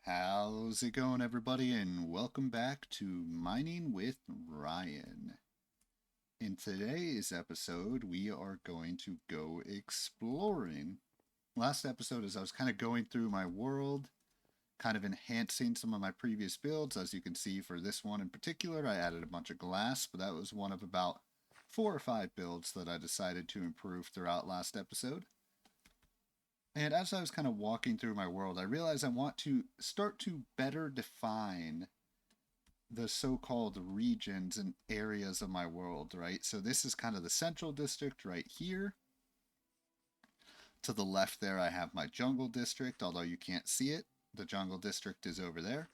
How's it going, everybody, and welcome back to Mining with Ryan. In today's episode, we are going to go exploring. Last episode, as I was kind of going through my world, kind of enhancing some of my previous builds. As you can see, for this one in particular, I added a bunch of glass, but that was one of about 4 or 5 builds that I decided to improve throughout last episode. And as I was kind of walking through my world, I realized I want to start to better define the so-called regions and areas of my world, right? So this is kind of the central district right here. To the left there, I have my jungle district, although you can't see it. The jungle district is over there.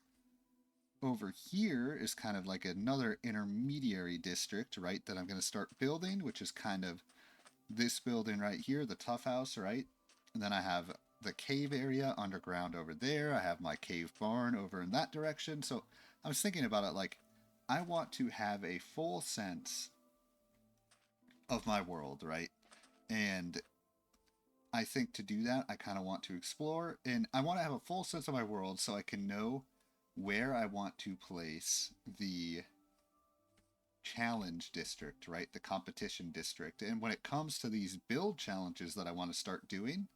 Over here is kind of like another intermediary district, right, that I'm going to start building, which is kind of this building right here, the tough house, right? And then I have the cave area underground over there. I have my cave barn over in that direction. So I was thinking about it like I want to have a full sense of my world, right? And I think to do that, I kind of want to explore and I want to have a full sense of my world so I can know where I want to place the challenge district, right? The competition district. And when it comes to these build challenges that I want to start doing,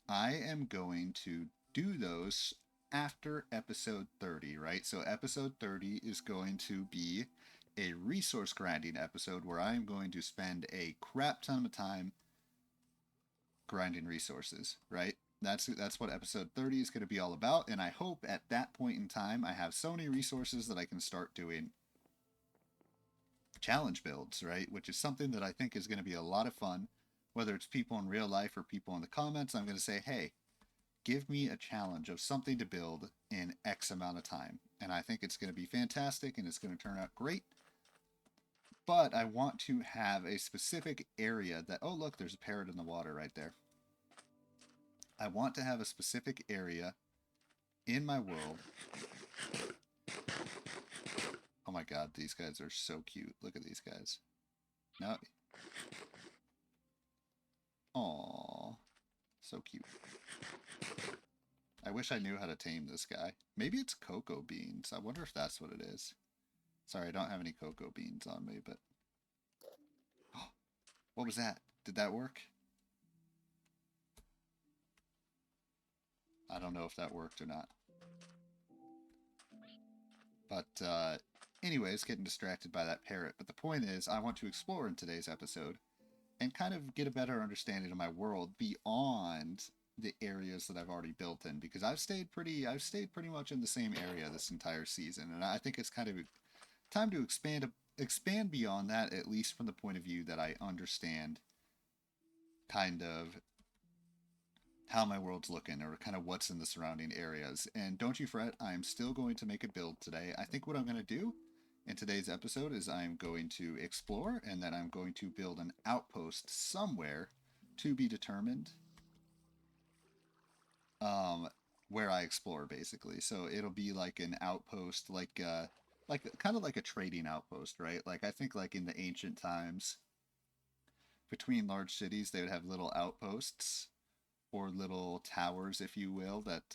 I am going to do those after episode 30, right? So episode 30 is going to be a resource grinding episode where I am going to spend a crap ton of time grinding resources, right? That's what episode 30 is going to be all about, and I hope at that point in time I have so many resources that I can start doing challenge builds, right? Which is something that I think is going to be a lot of fun. Whether it's people in real life or people in the comments, I'm going to say, hey, give me a challenge of something to build in X amount of time. And I think it's going to be fantastic and it's going to turn out great. But I want to have a specific area that, oh, look, there's a parrot in the water right there. I want to have a specific area in my world. Oh my god, these guys are so cute. Look at these guys. No. Aww. So cute. I wish I knew how to tame this guy. Maybe it's cocoa beans. I wonder if that's what it is. Sorry, I don't have any cocoa beans on me, but... Oh, what was that? Did that work? I don't know if that worked or not. But, anyways, getting distracted by that parrot. But the point is, I want to explore in today's episode and kind of get a better understanding of my world beyond the areas that I've already built in, because I've stayed pretty much in the same area this entire season, and I think it's kind of time to expand beyond that, at least from the point of view that I understand kind of how my world's looking or kind of what's in the surrounding areas. And don't you fret, I'm still going to make a build today. I think what I'm going to do in today's episode is I'm going to explore and then I'm going to build an outpost somewhere to be determined, um, where I explore basically. So it'll be like an outpost, like kind of like a trading outpost, right? Like I think like in the ancient times, between large cities, they would have little outposts or little towers, if you will, that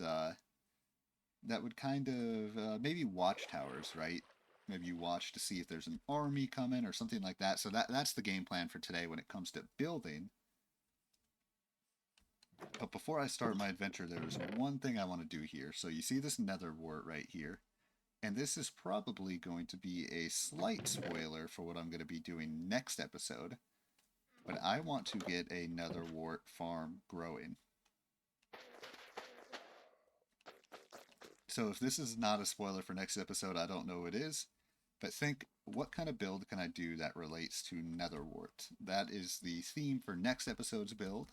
would kind of maybe watchtowers, right? Maybe you watch to see if there's an army coming or something like that. So that's the game plan for today when it comes to building. But before I start my adventure, there's one thing I want to do here. So you see this nether wart right here. And this is probably going to be a slight spoiler for what I'm going to be doing next episode. But I want to get a nether wart farm growing. So if this is not a spoiler for next episode, I don't know what is. But think, what kind of build can I do that relates to netherwort? That is the theme for next episode's build.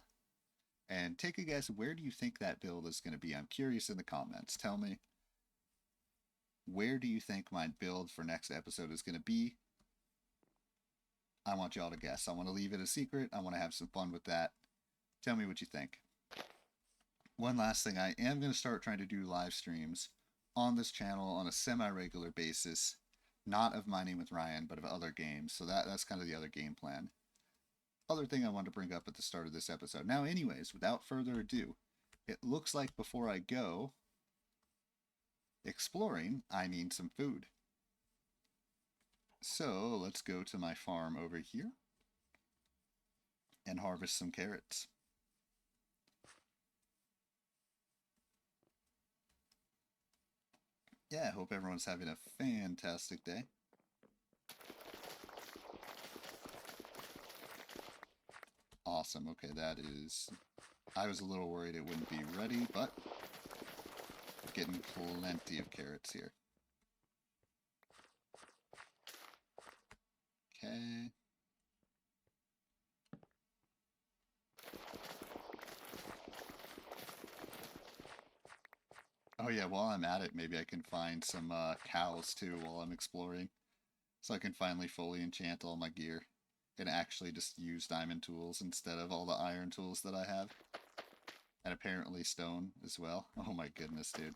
And take a guess, where do you think that build is going to be? I'm curious in the comments. Tell me, where do you think my build for next episode is going to be? I want y'all to guess. I want to leave it a secret. I want to have some fun with that. Tell me what you think. One last thing, I am going to start trying to do live streams on this channel on a semi-regular basis, not of Mining with Ryan, but of other games. So that's kind of the other game plan. Other thing I wanted to bring up at the start of this episode. Now, anyways, without further ado, it looks like before I go, exploring, I need some food. So let's go to my farm over here and harvest some carrots. Yeah, I hope everyone's having a fantastic day. Awesome. Okay, that is... I was a little worried it wouldn't be ready, but getting plenty of carrots here. Okay. Oh yeah, while I'm at it, maybe I can find some cows too while I'm exploring. So I can finally fully enchant all my gear and actually just use diamond tools instead of all the iron tools that I have. And apparently stone as well. Oh my goodness, dude.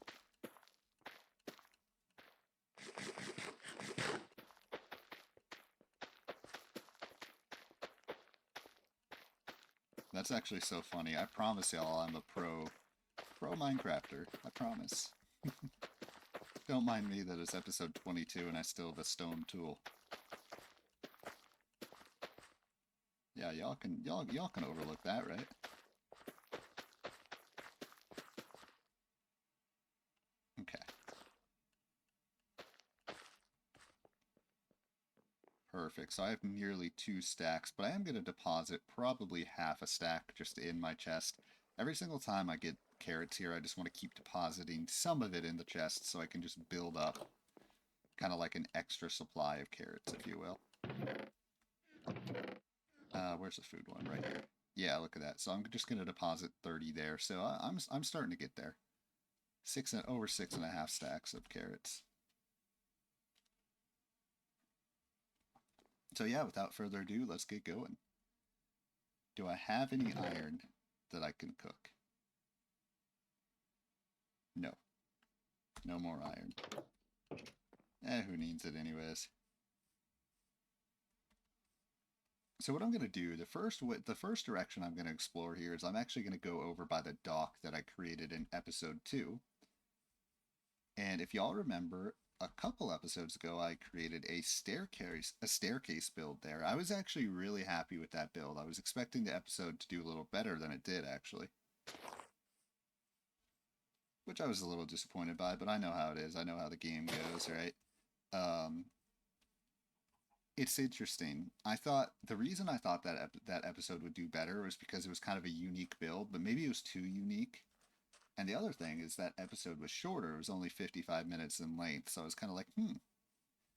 That's actually so funny. I promise y'all I'm a pro Minecrafter. I promise. Don't mind me that it's episode 22 and I still have a stone tool. Yeah, y'all can overlook that, right? Okay. Perfect. So I have nearly 2 stacks, but I am going to deposit probably half a stack just in my chest. Every single time I get carrots here, I just want to keep depositing some of it in the chest so I can just build up kind of like an extra supply of carrots, if you will. Where's the food one? Right here. Yeah, look at that. So I'm just going to deposit 30 there. So I'm starting to get there. Over 6.5 stacks of carrots. So yeah, without further ado, let's get going. Do I have any iron that I can cook? No. No more iron. Who needs it anyways? So what I'm going to do, the first direction I'm going to explore here is I'm actually going to go over by the dock that I created in episode 2. And if y'all remember, a couple episodes ago I created a staircase build there. I was actually really happy with that build. I was expecting the episode to do a little better than it did actually. Which I was a little disappointed by, but I know how it is. I know how the game goes, right? Um, it's interesting. I thought the reason I thought that episode would do better was because it was kind of a unique build, but maybe it was too unique. And the other thing is that episode was shorter. It was only 55 minutes in length, so I was kind of like,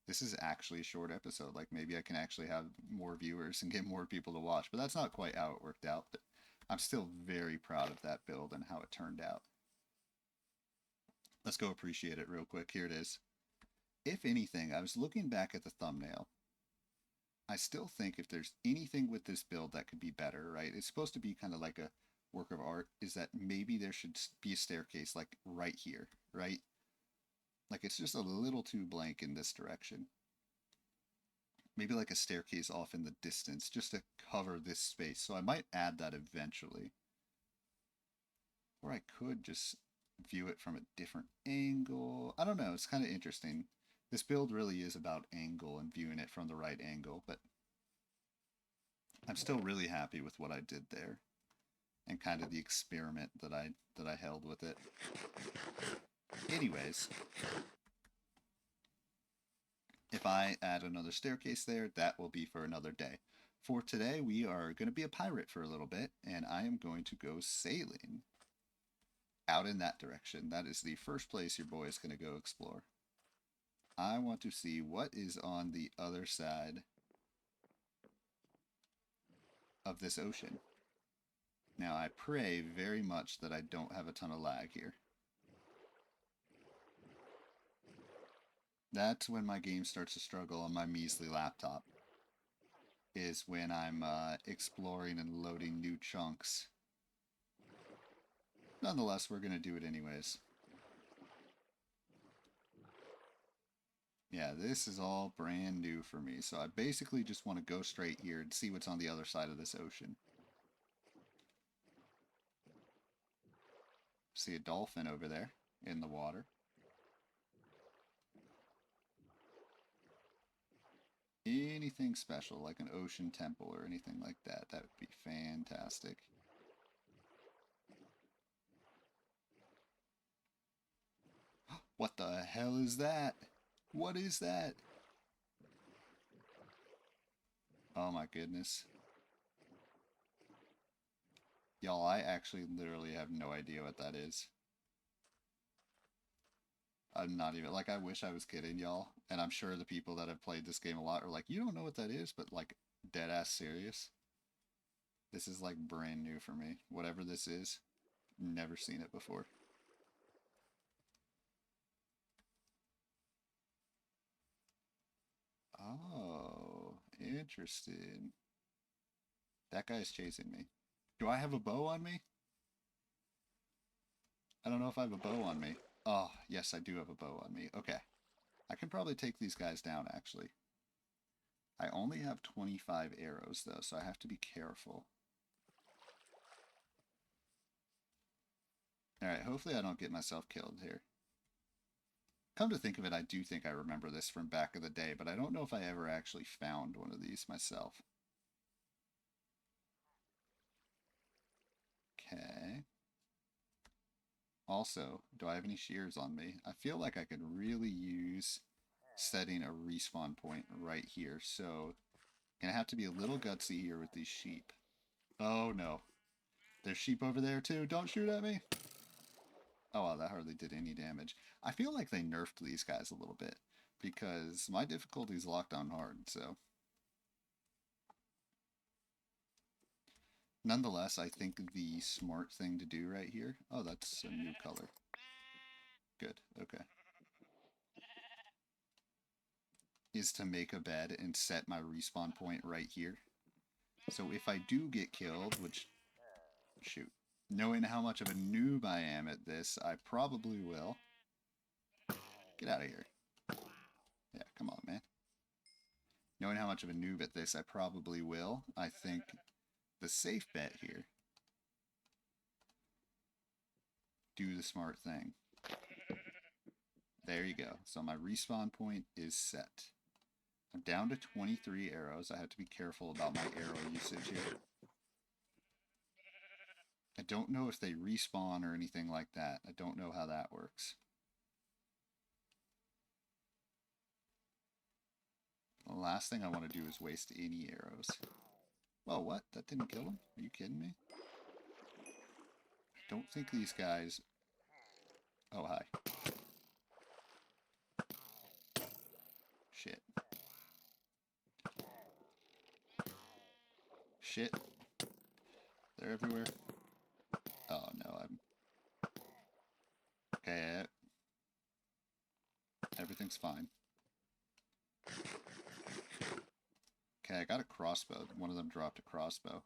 this is actually a short episode. Like maybe I can actually have more viewers and get more people to watch. But that's not quite how it worked out. But I'm still very proud of that build and how it turned out. Let's go appreciate it real quick. Here it is. If anything, I was looking back at the thumbnail. I still think if there's anything with this build that could be better, right? It's supposed to be kind of like a work of art, is that maybe there should be a staircase like right here, right? Like it's just a little too blank in this direction. Maybe like a staircase off in the distance just to cover this space. So I might add that eventually. Or I could just view it from a different angle. I don't know. It's kind of interesting. This build really is about angle and viewing it from the right angle, but I'm still really happy with what I did there and kind of the experiment that I held with it. Anyways, if I add another staircase there, that will be for another day. For today, we are going to be a pirate for a little bit, and I am going to go sailing out in that direction. That is the first place your boy is going to go explore. I want to see what is on the other side of this ocean. Now, I pray very much that I don't have a ton of lag here. That's when my game starts to struggle on my measly laptop. Is when I'm exploring and loading new chunks. Nonetheless, we're going to do it anyways. Yeah, this is all brand new for me, so I basically just want to go straight here and see what's on the other side of this ocean. See a dolphin over there in the water. anything special, like an ocean temple or anything like that. That would be fantastic. What the hell is that? What is that? Oh my goodness. Y'all, I actually literally have no idea what that is. I'm not even, like, I wish I was kidding, y'all. And I'm sure the people that have played this game a lot are like, you don't know what that is, but like, dead ass serious. This is like brand new for me. Whatever this is, never seen it before. Oh, interesting. That guy's chasing me. Do I have a bow on me? I don't know if I have a bow on me. Oh, yes, I do have a bow on me. Okay. I can probably take these guys down, actually. I only have 25 arrows, though, so I have to be careful. Alright, hopefully I don't get myself killed here. Come to think of it, I do think I remember this from back in the day, but I don't know if I ever actually found one of these myself. Okay. Also, do I have any shears on me? I feel like I could really use setting a respawn point right here, so gonna have to be a little gutsy here with these sheep. Oh no. There's sheep over there too. Don't shoot at me. Oh wow, that hardly did any damage. I feel like they nerfed these guys a little bit because my difficulty is locked on hard, so. Nonetheless, I think the smart thing to do right here. Oh, that's a new color. Good, okay. Is to make a bed and set my respawn point right here. So if I do get killed, which, shoot, knowing how much of a noob I am at this, I probably will. Get out of here. Yeah, come on, man. Knowing how much of a noob at this, I probably will. I think the safe bet here, do the smart thing. There you go. So my respawn point is set. I'm down to 23 arrows. I have to be careful about my arrow usage here. I don't know if they respawn or anything like that. I don't know how that works. The last thing I want to do is waste any arrows. Well, what? That didn't kill him? Are you kidding me? I don't think these guys... Oh, hi. Shit. Shit. They're everywhere. Oh, no, I'm... Okay, everything's fine. Okay, I got a crossbow. One of them dropped a crossbow.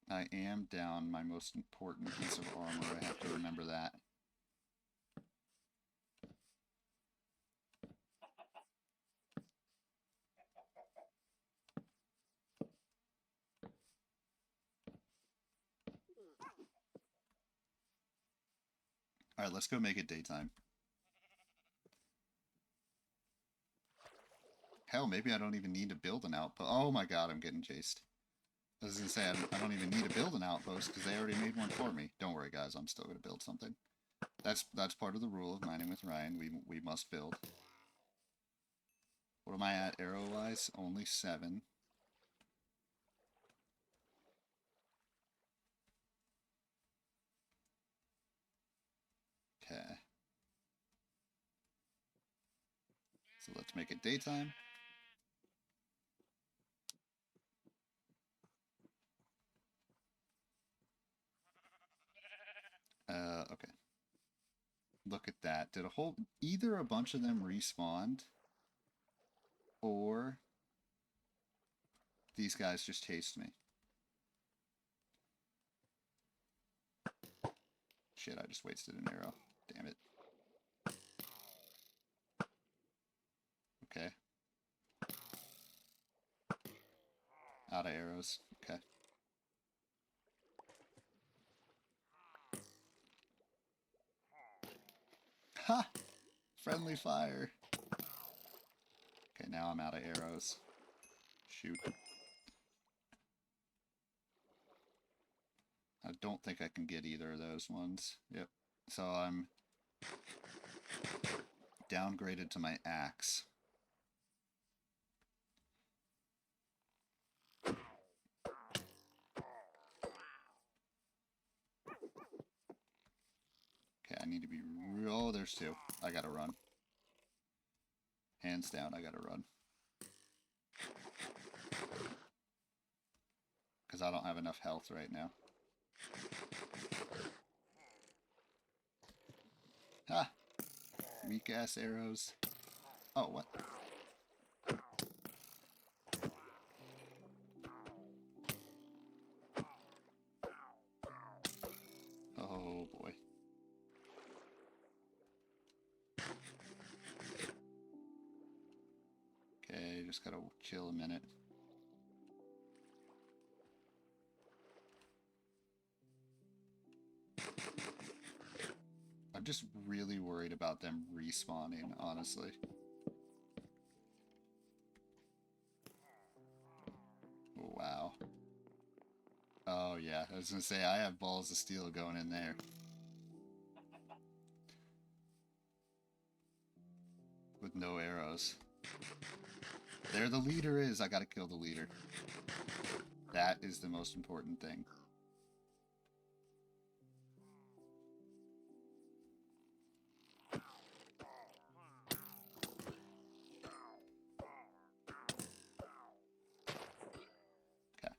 I am down my most important piece of armor. I have to remember that. Alright, let's go make it daytime. Hell, maybe I don't even need to build an outpost. Oh my god, I'm getting chased. I was gonna say, I don't even need to build an outpost because they already made one for me. Don't worry, guys, I'm still gonna build something. That's part of the rule of mining with Ryan. We must build. What am I at arrow-wise? Only 7. Okay. So let's make it daytime. Okay. Look at that. Did either a bunch of them respawned or these guys just chased me. Shit, I just wasted an arrow. Damn it. Okay. Out of arrows. Okay. Ha! Friendly fire. Okay, now I'm out of arrows. Shoot. I don't think I can get either of those ones. Yep. So I'm downgraded to my axe. Okay, I need to be real. Oh, there's two. I gotta run. Hands down, I gotta run. Because I don't have enough health right now. Ah! Weak ass arrows. Oh, what? Oh boy. Okay, just gotta chill a minute. I'm just really worried about them respawning, honestly. Wow. Oh yeah, I was gonna say, I have balls of steel going in there. With no arrows. There the leader is. I gotta kill the leader. That is the most important thing. Okay.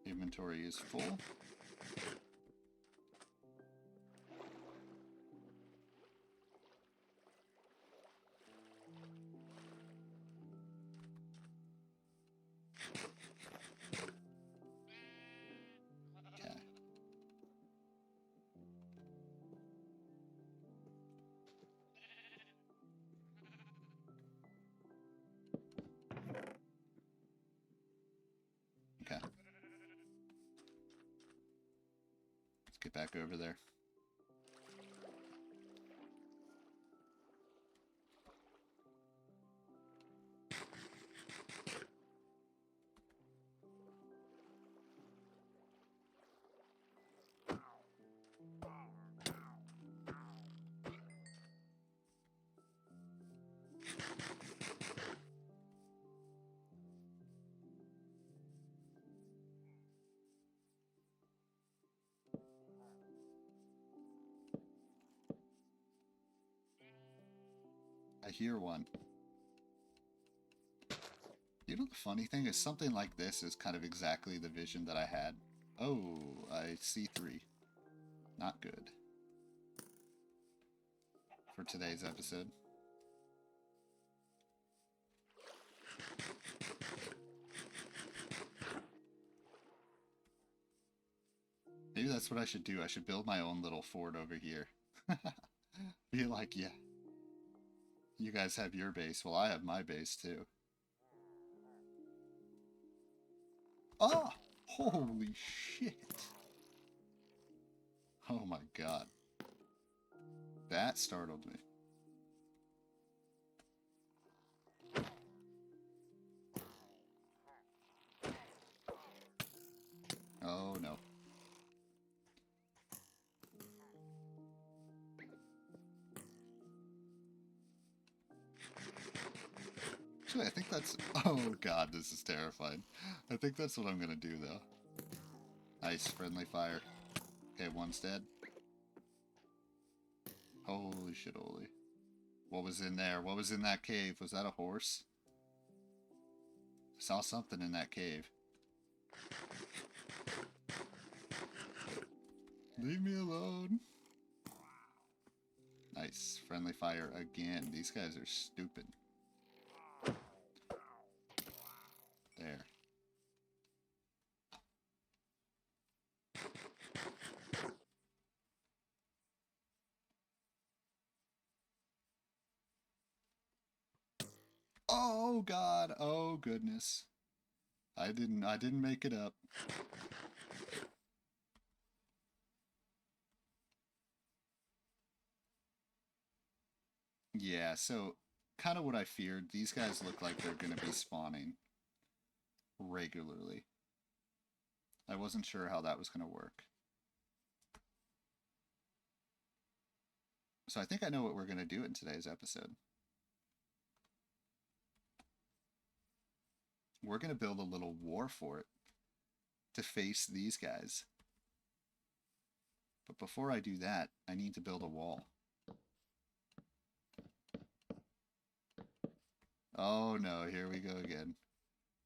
Inventory is full. Okay. Okay. Let's get back over there. I hear one. You know, the funny thing is, something like this is kind of exactly the vision that I had. Oh, I see 3. Not good. For today's episode. Maybe that's what I should do. I should build my own little fort over here. Be like, yeah, you guys have your base. Well, I have my base too. Oh! Holy shit! Oh my god. That startled me. Oh no. Actually, I think that's... Oh god, this is terrifying. I think that's what I'm gonna do, though. Nice, friendly fire. Okay, one's dead. Holy shit, holy. What was in there? What was in that cave? Was that a horse? I saw something in that cave. Leave me alone. Nice. Friendly fire again. These guys are stupid. There. Oh god. Oh goodness. I didn't make it up. Yeah, so kind of what I feared. These guys look like they're going to be spawning regularly. I wasn't sure how that was going to work. So I think I know what we're going to do in today's episode. We're going to build a little war fort to face these guys. But before I do that, I need to build a wall. Oh no, here we go again.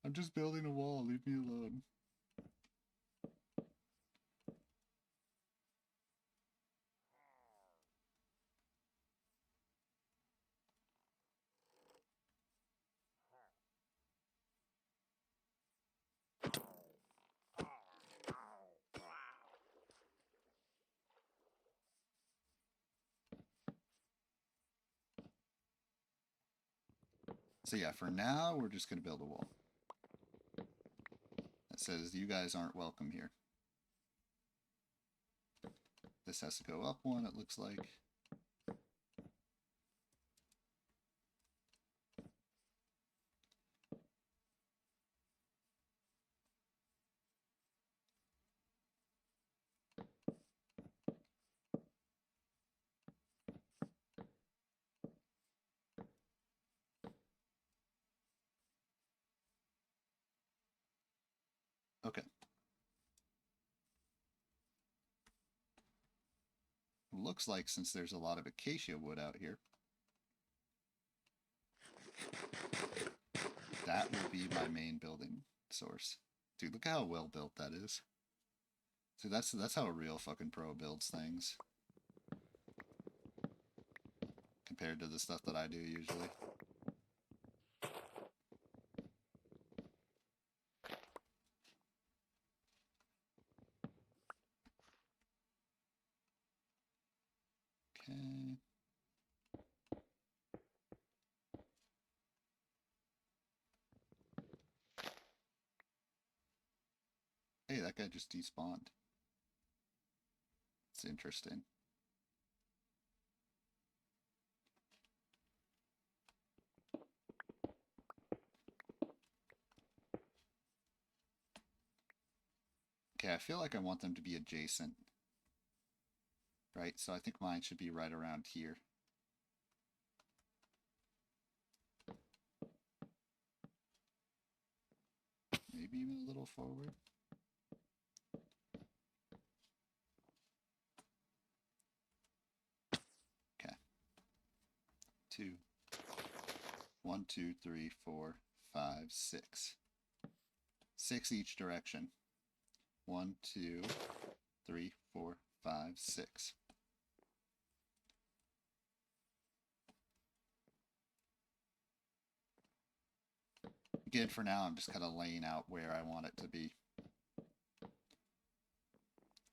I'm just building a wall, leave me alone. So yeah, for now, we're just going to build a wall. That says you guys aren't welcome here. This has to go up one, it looks like. Okay. Looks like since there's a lot of acacia wood out here, that will be my main building source. Dude, look how well built that is. So that's how a real fucking pro builds things. Compared to the stuff that I do usually. Okay. Hey, that guy just despawned. It's interesting. Okay, I feel like I want them to be adjacent. Right, so I think mine should be right around here. Maybe even a little forward. Okay. 2. 1, 2, 3, 4, 5, 6. 6 each direction. 1, 2, 3, 4, 5, 6. Again, for now, I'm just kind of laying out where I want it to be. I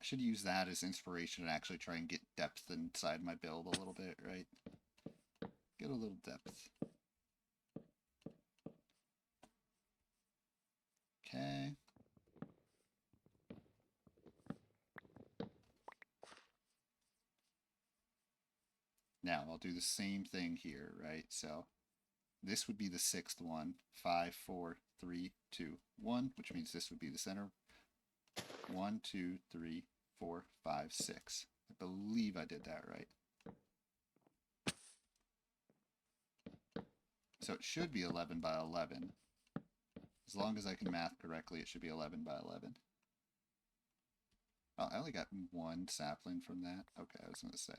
should use that as inspiration and actually try and get depth inside my build a little bit, right? Get a little depth. Okay. Now, I'll do the same thing here, right? So this would be the sixth one. 5, 4, 3, 2, 1, which means this would be the center. 1, 2, 3, 4, 5, 6. I believe I did that right. So it should be 11 by 11. As long as I can math correctly, it should be 11 by 11. Oh, I only got one sapling from that. Okay, I was going to say.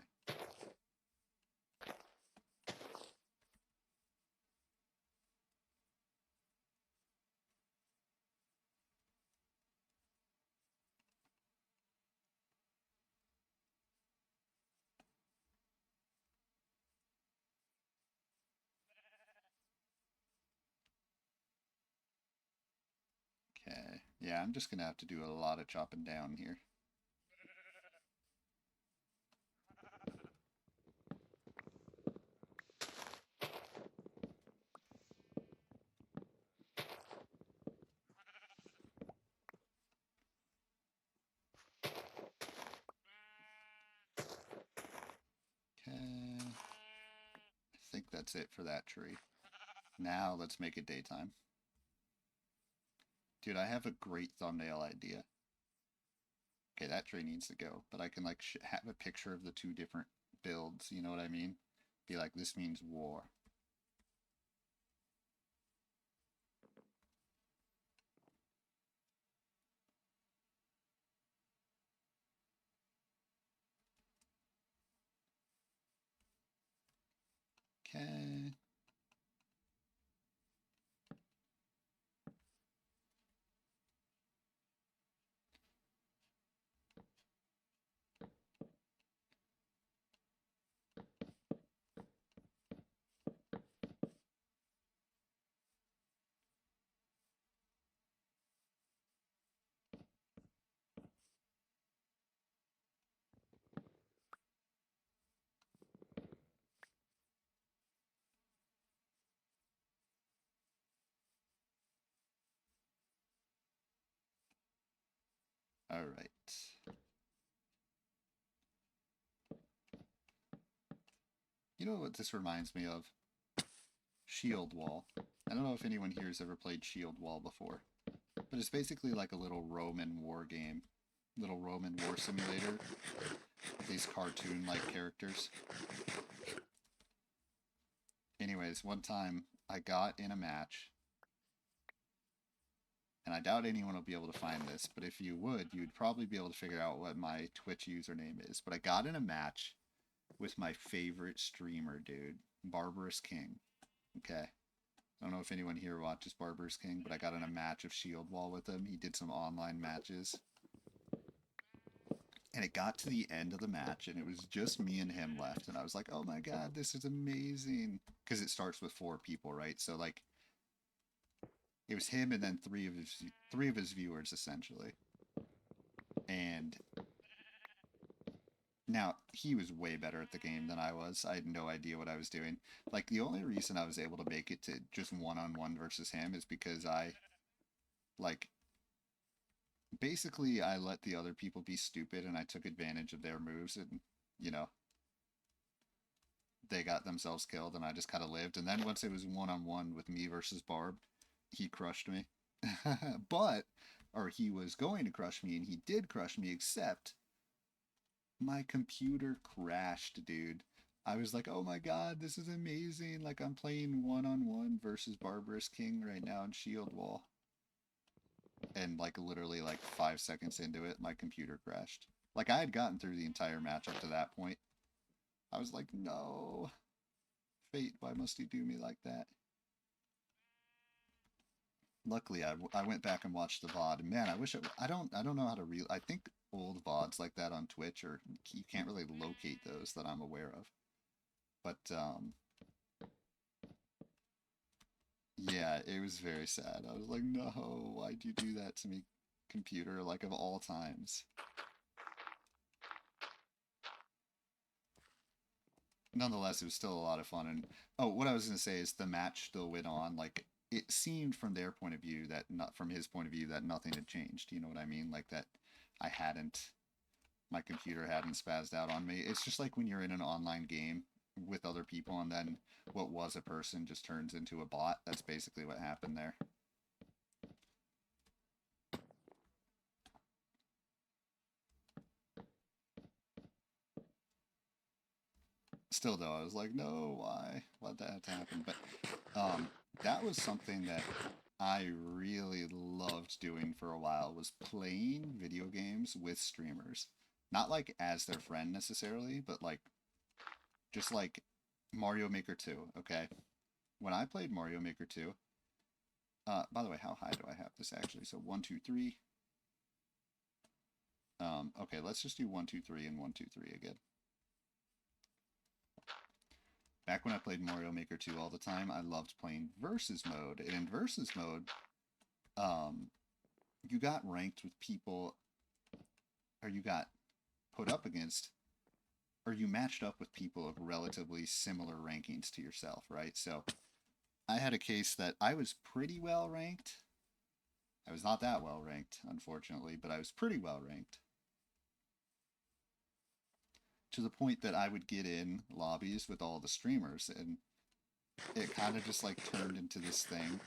Okay, yeah, I'm just going to have to do a lot of chopping down here. that's it for that tree. Now let's make it daytime. Dude, I have a great thumbnail idea. Okay, that tree needs to go, but I can like have a picture of the two different builds, you know what I mean? Be like, this means war. Okay. All right. You know what this reminds me of? Shield Wall. I don't know if anyone here has ever played Shield Wall before, but it's basically like a little Roman war game, little Roman war simulator. These cartoon-like characters. Anyways, one time I got in a match, and I doubt anyone will be able to find this, but if you would, you'd probably be able to figure out what my Twitch username is. But I got in a match with my favorite streamer, dude, Barbarous King. Okay. I don't know if anyone here watches Barbarous King, but I got in a match of Shield Wall with him. He did some online matches. And it got to the end of the match, and it was just me and him left. And I was like, oh my god, this is amazing. Because it starts with 4 people, right? So, like, it was him and then three of his viewers, essentially. And now, he was way better at the game than I was. I had no idea what I was doing. Like, the only reason I was able to make it to just one-on-one versus him is because like, basically, I let the other people be stupid and I took advantage of their moves and, you know, they got themselves killed and I just kind of lived. And then once it was one-on-one with me versus Barb, he crushed me. Or he was going to crush me and he did crush me, except my computer crashed, dude. I was like, oh my god, this is amazing. Like, I'm playing one-on-one versus Barbarous King right now in Shield Wall. And, like, literally, like, 5 seconds into it, my computer crashed. Like, I had gotten through the entire match up to that point. I was like, no. Fate, why must he do me like that? Luckily, I went back and watched the VOD. And man, I wish I don't know how to I think old VODs like that on Twitch, or you can't really locate those that I'm aware of. But yeah, it was very sad. I was like, no, why'd you do that to me, computer? Like, of all times. Nonetheless, it was still a lot of fun. And oh, what I was gonna say is the match still went on. Like, it seemed from their point of view that not from his point of view that nothing had changed. You know what I mean? Like that I hadn't my computer hadn't spazzed out on me. It's just like when you're in an online game with other people and then what was a person just turns into a bot. That's basically what happened there. Still though, I was like, no, why? Why'd that have to happen? But that was something that I really loved doing for a while, was playing video games with streamers. Not like as their friend necessarily, but like just like Mario Maker 2, okay? When I played Mario Maker 2, by the way, how high do I have this actually? So 1, 2, 3. Okay, let's just do 1, 2, 3 and 1, 2, 3 again. Back when I played Mario Maker 2 all the time, I loved playing versus mode. And in versus mode, you got ranked with people, or you got put up against, or you matched up with people of relatively similar rankings to yourself, right? So I had a case that I was pretty well ranked. I was not that well ranked, unfortunately, but I was pretty well ranked. To the point that I would get in lobbies with all the streamers, and it kind of just like turned into this thing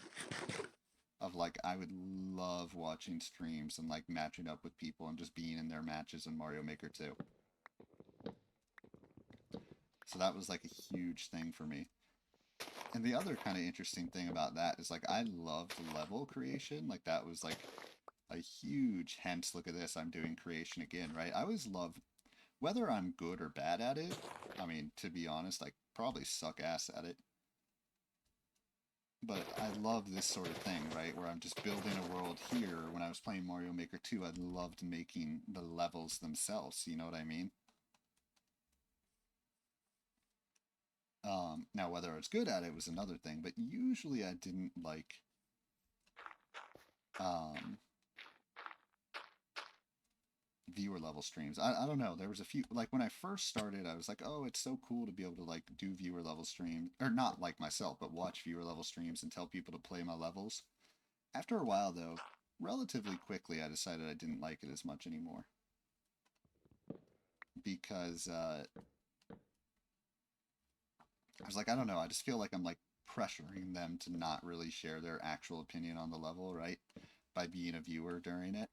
of like I would love watching streams and like matching up with people and just being in their matches in Mario Maker 2. So that was like a huge thing for me. And the other kind of interesting thing about that is like I loved level creation. Like that was like a huge hence look at this, I'm doing creation again, right? I always love whether I'm good or bad at it. I mean, to be honest, I probably suck ass at it. But I love this sort of thing, right? Where I'm just building a world here. When I was playing Mario Maker 2, I loved making the levels themselves. You know what I mean? Now, whether I was good at it was another thing, but usually I didn't like um, viewer level streams. I don't know. There was a few, like when I first started, I was like, oh, it's so cool to be able to like do viewer level streams, or not like myself, but watch viewer level streams and tell people to play my levels. After a while, though, relatively quickly, I decided I didn't like it as much anymore because I was like, I don't know, I just feel like I'm like pressuring them to not really share their actual opinion on the level, right? By being a viewer during it.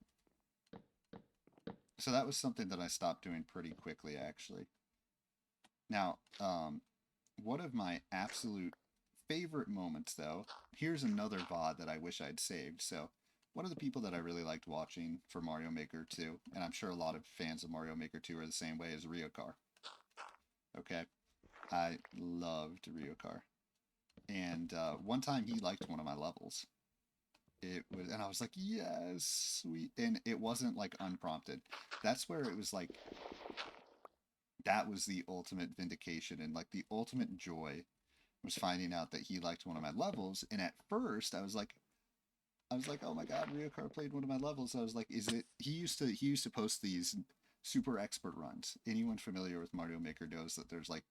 So that was something that I stopped doing pretty quickly, actually. Now, one of my absolute favorite moments, though, here's another VOD that I wish I'd saved. So, one of the people that I really liked watching for Mario Maker 2, and I'm sure a lot of fans of Mario Maker 2 are the same way, is Ryokar. Okay? I loved Ryokar. And one time he liked one of my levels. It was, and I was like, yes, sweet. And it wasn't like unprompted. That's where it was like, that was the ultimate vindication and like the ultimate joy was finding out that he liked one of my levels. And at first, I was like, oh my god, Ryokar played one of my levels. I was like, is it? He used to post these super expert runs. Anyone familiar with Mario Maker knows that there's like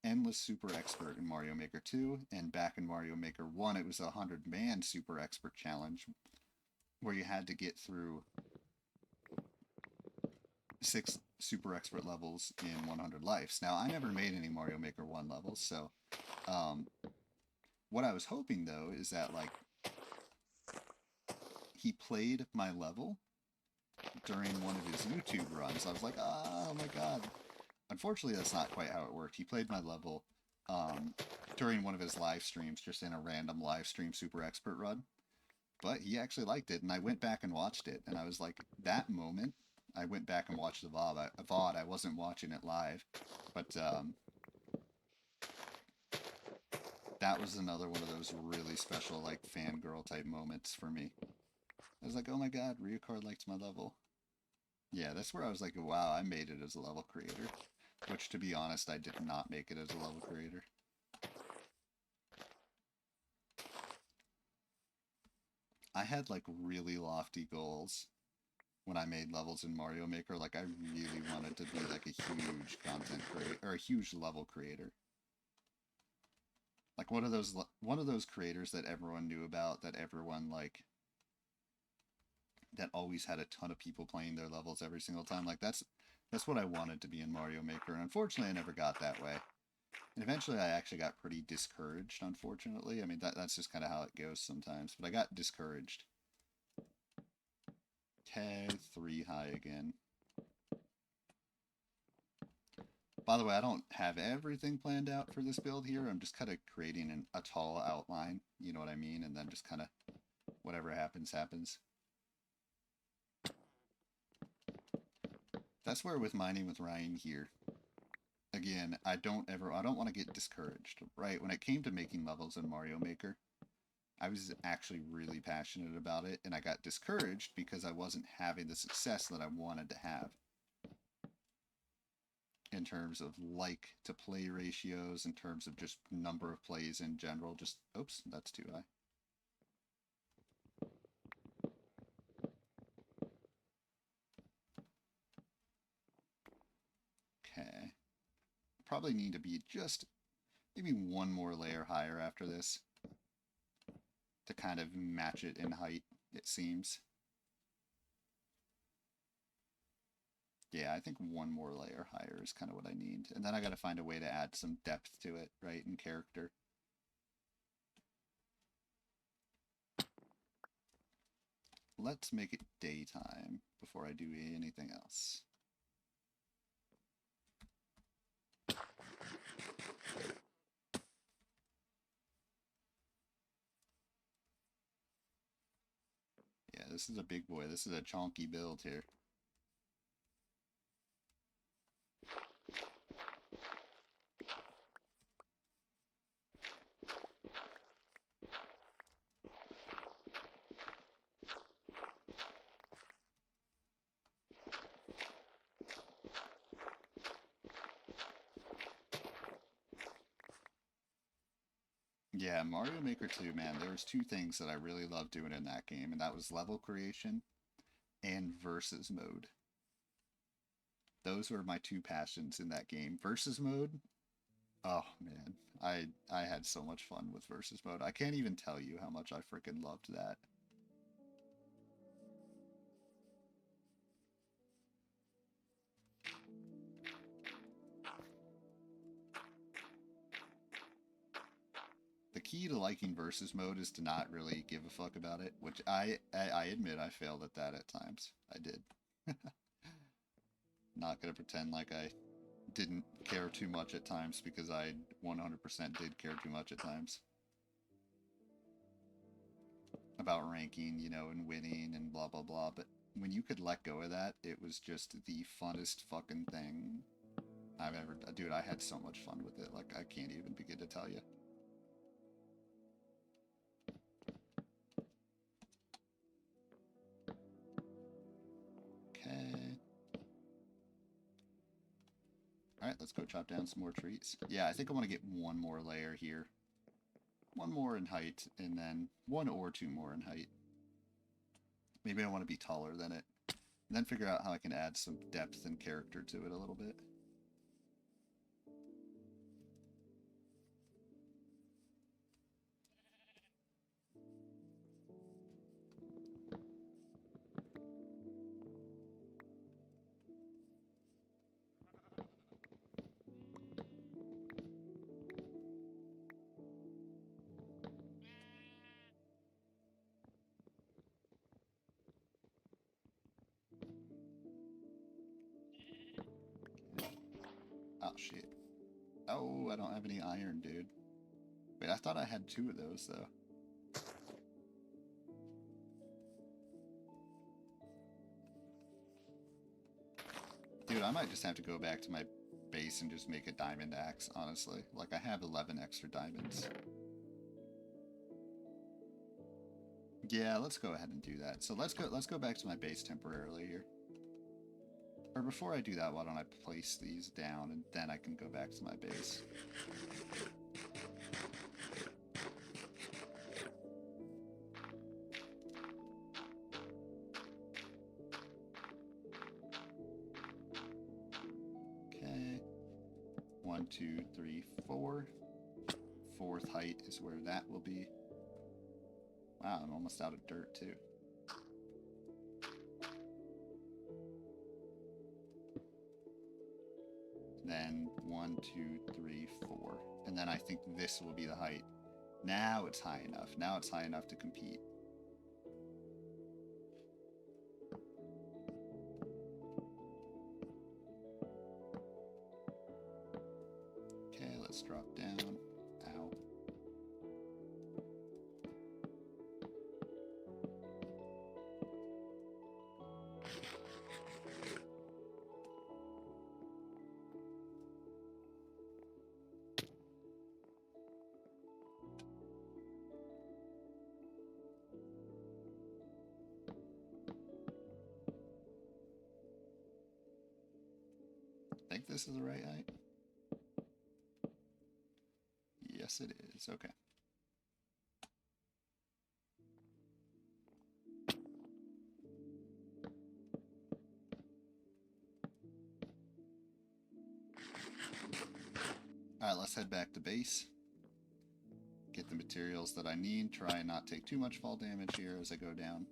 endless super expert in Mario Maker 2, and back in Mario Maker 1, it was a 100-man super expert challenge where you had to get through 6 super expert levels in 100 lives. Now, I never made any Mario Maker 1 levels, so um, what I was hoping though is that like he played my level during one of his YouTube runs. I was like, oh my god. Unfortunately, that's not quite how it worked. He played my level um, during one of his live streams, just in a random live stream super expert run. But he actually liked it, and I went back and watched it, and I was like, that moment. I went back and watched the VOD. I wasn't watching it live, but that was another one of those really special, like fangirl type moments for me. I was like, oh my god, Ryukard liked my level. Yeah, that's where I was like, wow, I made it as a level creator. Which, to be honest, I did not make it as a level creator. I had like really lofty goals when I made levels in Mario Maker. Like I really wanted to be like a huge content creator or a huge level creator. Like one of those creators that everyone knew about, that everyone like that always had a ton of people playing their levels every single time. Like that's what I wanted to be in Mario Maker. And unfortunately I never got that way. And eventually I actually got pretty discouraged, unfortunately. I mean that's just kind of how it goes sometimes. But I got discouraged. Okay, 3 high again. By the way, I don't have everything planned out for this build here. I'm just kind of creating a tall outline, you know what I mean? And then just kind of whatever happens, happens. That's where with mining with Ryan here, again, I don't want to get discouraged, right? When it came to making levels in Mario Maker, I was actually really passionate about it, and I got discouraged because I wasn't having the success that I wanted to have in terms of like to play ratios, in terms of just number of plays in general. Just, oops, that's too high. Okay. Probably need to be just maybe one more layer higher after this to kind of match it in height, it seems. Yeah, I think one more layer higher is kind of what I need. And then I got to find a way to add some depth to it, right, in character. let's make it daytime before I do anything else. Yeah, this is a big boy. This is a chonky build here. Yeah, Mario Maker 2, man, there was two things that I really loved doing in that game, and that was level creation and versus mode. Those were my two passions in that game. Versus mode, oh man, I had so much fun with versus mode. I can't even tell you how much I freaking loved that. The key to liking versus mode is to not really give a fuck about it, which I admit I failed at that at times. I did. Not gonna pretend like I didn't care too much at times, because I 100% did care too much at times. About ranking, you know, and winning and blah blah blah, but when you could let go of that, it was just the funnest fucking thing I've ever... Dude, I had so much fun with it, like, I can't even begin to tell you. Okay. Alright, let's go chop down some more trees. Yeah, I think I want to get one more layer here. One more in height, and then one or two more in height. Maybe I want to be taller than it. And then figure out how I can add some depth and character to it a little bit. Oh, shit. Oh, I don't have any iron, dude. Wait, I thought I had two of those, though. Dude, I might just have to go back to my base and just make a diamond axe, honestly. Like, I have 11 extra diamonds. Yeah, let's go ahead and do that. So let's go back to my base temporarily here. Or before I do that, why don't I place these down, and then I can go back to my base. Okay. 1, 2, 3, 4. Fourth height is where that will be. Wow, I'm almost out of dirt, too. Then 1, 2, 3, 4. And then I think this will be the height. Now it's high enough. Now it's high enough to compete. Okay, let's drop down. Ow. I think this is the right height. Yes, it is. Okay. Alright, let's head back to base. Get the materials that I need. Try and not take too much fall damage here as I go down.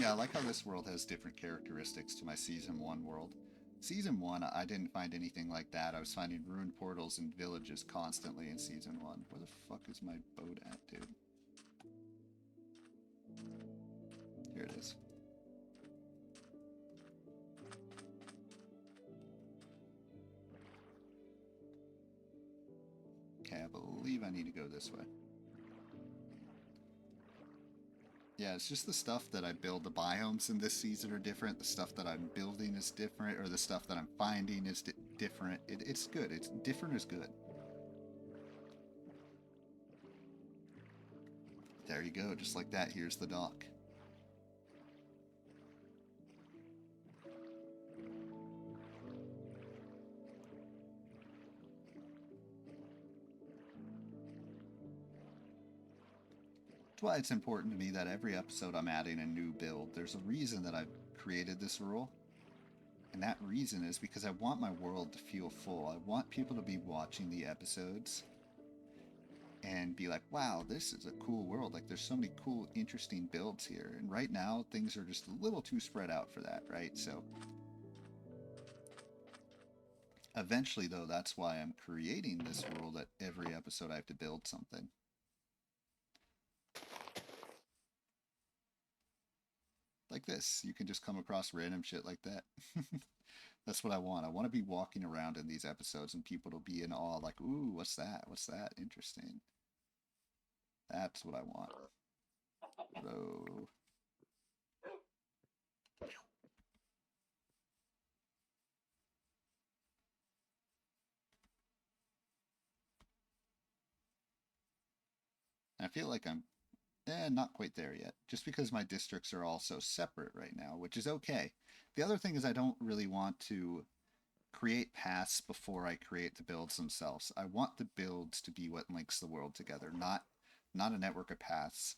Yeah, I like how this world has different characteristics to my Season 1 world. Season 1, I didn't find anything like that. I was finding ruined portals and villages constantly in Season 1. Where the fuck is my boat at, dude? Here it is. Okay, I believe I need to go this way. Yeah, it's just the stuff that I build. The biomes in this season are different. The stuff that I'm building is different, or the stuff that I'm finding is different. It's good. It's different is good. There you go, just like that. Here's the dock. That's why it's important to me that every episode I'm adding a new build. There's a reason that I've created this rule. And that reason is because I want my world to feel full. I want people to be watching the episodes and be like, wow, this is a cool world. Like, there's so many cool, interesting builds here. And right now, things are just a little too spread out for that, right? So, eventually, though, that's why I'm creating this rule that every episode I have to build something. Like this. You can just come across random shit like that. That's what I want. I want to be walking around in these episodes and people to be in awe, like, ooh, what's that? What's that? Interesting. That's what I want. Bro. I feel like I'm not quite there yet, just because my districts are all so separate right now, which is okay. The other thing is I don't really want to create paths before I create the builds themselves. I want the builds to be what links the world together, not a network of paths.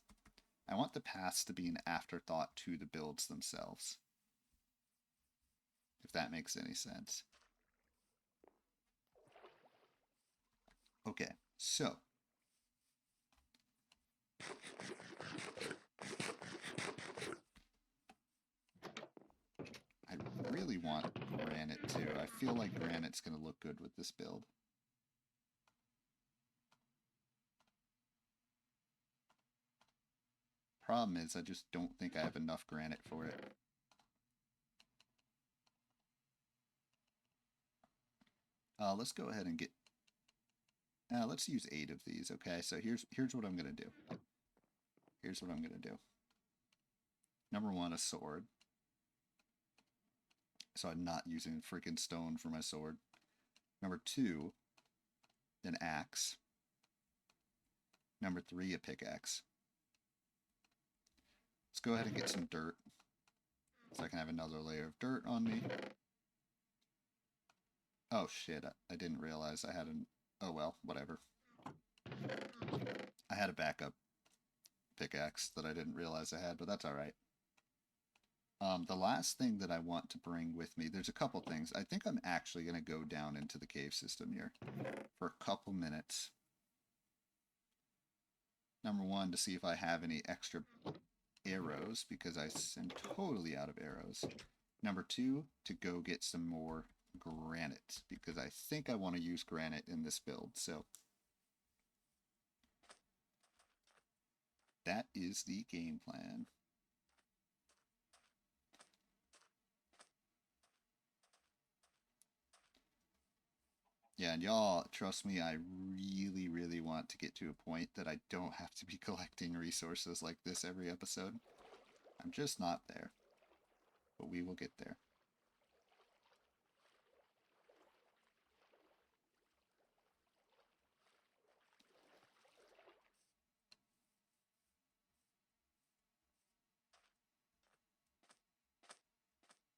I want the paths to be an afterthought to the builds themselves, if that makes any sense. Okay, so I really want granite too. I feel like granite's going to look good with this build. Problem is, I just don't think I have enough granite for it. Let's go ahead and get... let's use 8 of these, okay? So here's what I'm going to do. Here's what I'm going to do. Number 1, a sword. So I'm not using freaking stone for my sword. Number 2, an axe. Number 3, a pickaxe. Let's go ahead and get some dirt, so I can have another layer of dirt on me. Oh shit, I didn't realize I had an... Oh well, whatever. I had a backup pickaxe that I didn't realize I had, but that's alright. The last thing that I want to bring with me, there's a couple things. I think I'm actually going to go down into the cave system here for a couple minutes. Number 1, to see if I have any extra arrows, because I am totally out of arrows. Number 2, to go get some more granite, because I think I want to use granite in this build. So that is the game plan. Yeah, and y'all, trust me, I really, really want to get to a point that I don't have to be collecting resources like this every episode. I'm just not there. But we will get there.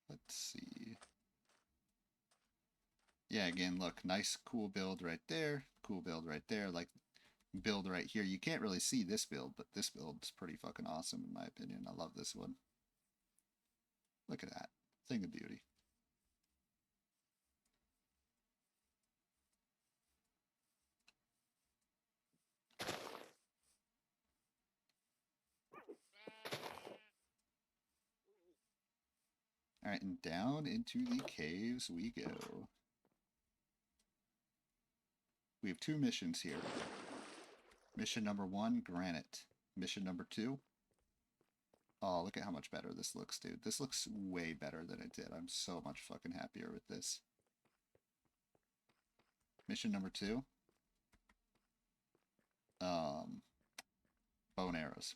Let's see. Yeah, again, look, nice, cool build right there. Cool build right there. Like, build right here. You can't really see this build, but this build is pretty fucking awesome in my opinion. I love this one. Look at that. Thing of beauty. Alright, and down into the caves we go. We have 2 missions here. Mission number 1, granite. Mission number 2. Oh, look at how much better this looks, dude. This looks way better than it did. I'm so much fucking happier with this. Mission number 2. Bow and arrows.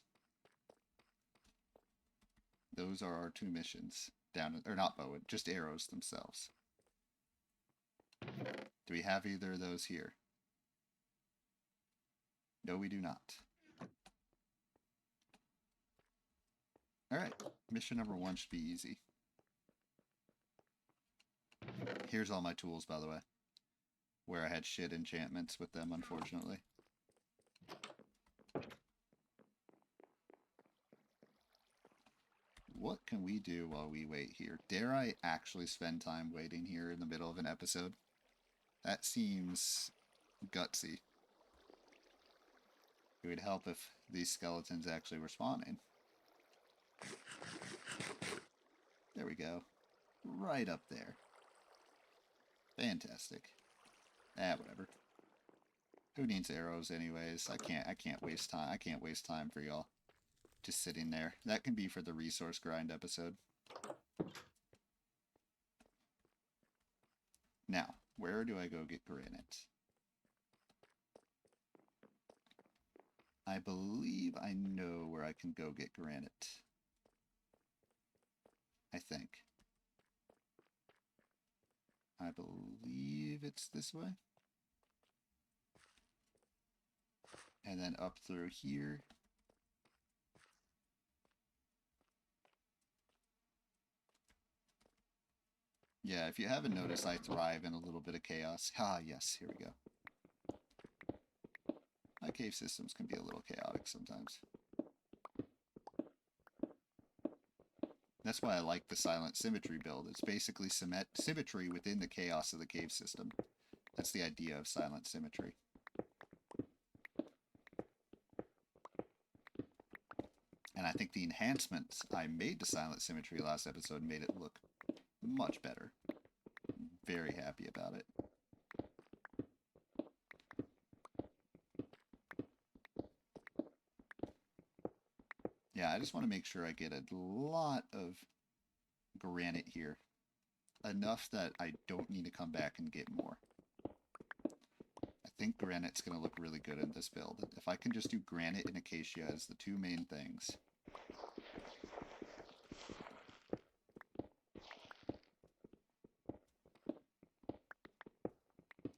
Those are our 2 missions. Down, or not bow, just arrows themselves. Do we have either of those here? No, we do not. Alright, mission number 1 should be easy. Here's all my tools, by the way. Where I had shit enchantments with them, unfortunately. What can we do while we wait here? Dare I actually spend time waiting here in the middle of an episode? That seems gutsy. It would help if these skeletons actually were spawning. There we go. Right up there. Fantastic. Whatever. Who needs arrows anyways? I can't waste time. I can't waste time for y'all. Just sitting there. That can be for the resource grind episode. Now, where do I go get granite? I believe I know where I can go get granite. I think. I believe it's this way. And then up through here. Yeah, if you haven't noticed, I thrive in a little bit of chaos. Ah, yes, here we go. My cave systems can be a little chaotic sometimes. That's why I like the silent symmetry build. It's basically symmetry within the chaos of the cave system. That's the idea of silent symmetry. And I think the enhancements I made to silent symmetry last episode made it look much better. Very happy about it. Yeah, I just want to make sure I get a lot of granite here. Enough that I don't need to come back and get more. I think granite's going to look really good in this build. If I can just do granite and acacia as the 2 main things.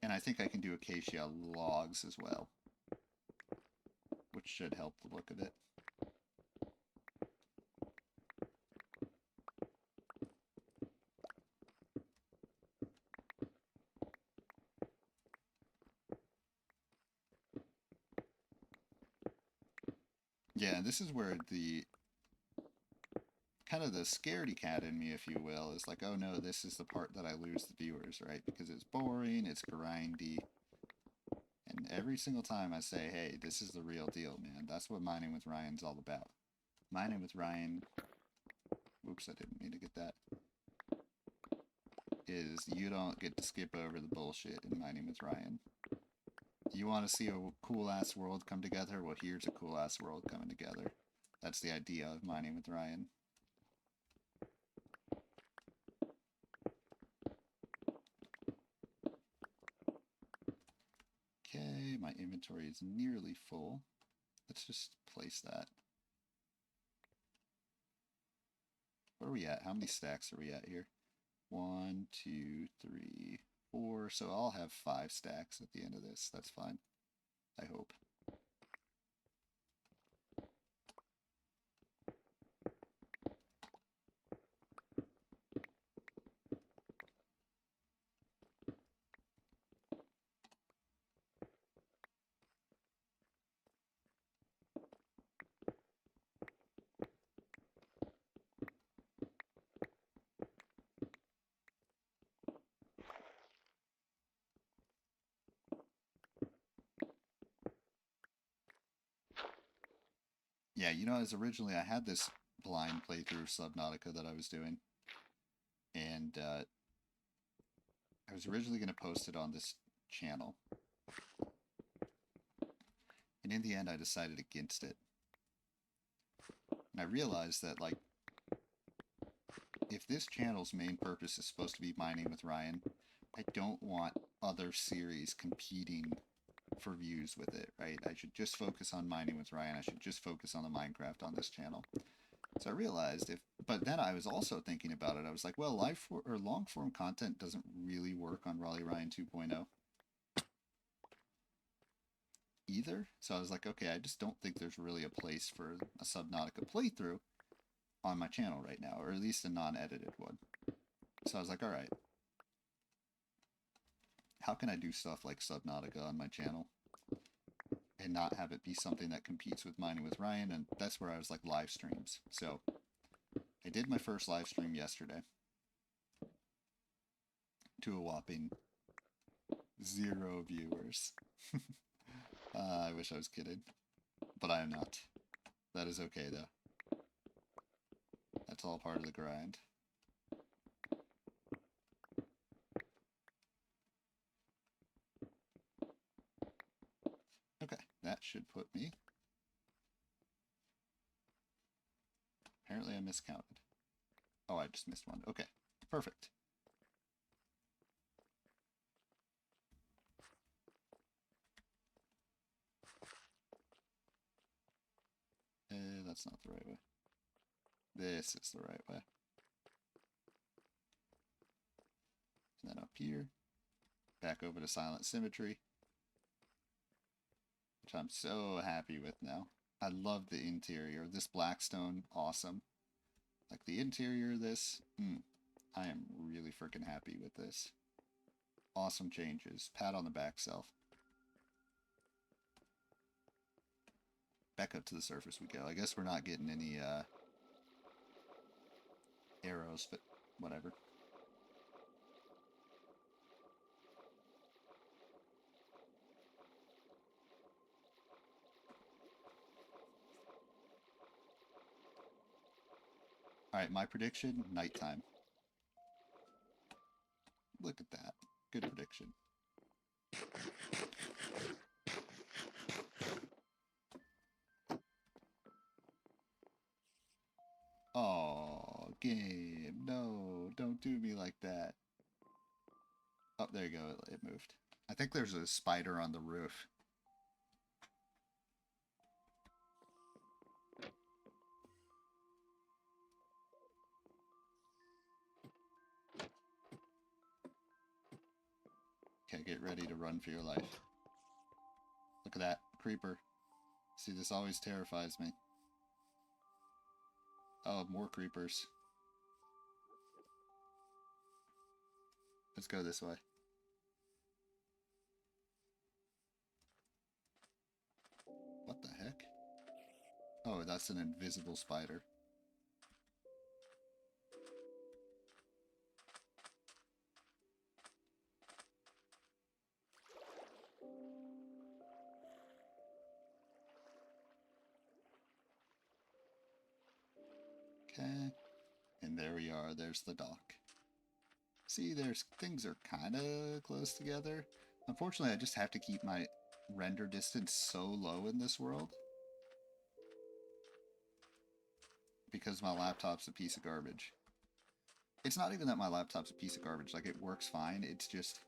And I think I can do acacia logs as well. Which should help the look of it. Yeah, this is where the kind of the scaredy cat in me, if you will, is like, oh no, this is the part that I lose the viewers, right? Because it's boring, it's grindy. And every single time I say, hey, this is the real deal, man. That's what Mining with Ryan's all about. Mining with Ryan, oops, I didn't mean to get that, is you don't get to skip over the bullshit in Mining with Ryan. You want to see a cool-ass world come together? Well, here's a cool-ass world coming together. That's the idea of Mining with Ryan. Okay, my inventory is nearly full. Let's just place that. Where are we at? How many stacks are we at here? 1, 2, 3, 4. So I'll have 5 stacks at the end of this. That's fine. I hope. Yeah, you know, as originally I had this blind playthrough of Subnautica that I was doing. and I was originally going to post it on this channel, and in the end I decided against it. And I realized that, like, if this channel's main purpose is supposed to be mining with Ryan, I don't want other series competing for views with it, right? I should just focus on mining with Ryan. I should just focus on the Minecraft on this channel. So I realized but then I was also thinking about it. I was like, well, long form content doesn't really work on Raleigh Ryan 2.0 either. So I was like, okay, I just don't think there's really a place for a Subnautica playthrough on my channel right now, or at least a non-edited one. So I was like, all right, how can I do stuff like Subnautica on my channel and not have it be something that competes with Mining with Ryan? And that's where I was like, live streams. So I did my first live stream yesterday to a whopping 0 viewers. I wish I was kidding, but I am not. That is okay though. That's all part of the grind. Okay, that should put me. Apparently I miscounted. Oh, I just missed one. Okay, perfect. That's not the right way. This is the right way. And then up here, back over to Silent Symmetry, which I'm so happy with now. I love the interior. This Blackstone, awesome. Like the interior of this, I am really freaking happy with this. Awesome changes. Pat on the back, self. Back up to the surface we go. I guess we're not getting any arrows, but whatever. Alright, my prediction, nighttime. Look at that. Good prediction. Oh, game. No, don't do me like that. Oh, there you go. It moved. I think there's a spider on the roof. Okay, get ready to run for your life. Look at that. Creeper. See, this always terrifies me. Oh, more creepers. Let's go this way. What the heck? Oh, that's an invisible spider. Okay. And there we are. There's the dock. See, things are kind of close together. Unfortunately, I just have to keep my render distance so low in this world because my laptop's a piece of garbage. It's not even that my laptop's a piece of garbage. Like, it works fine. It's just,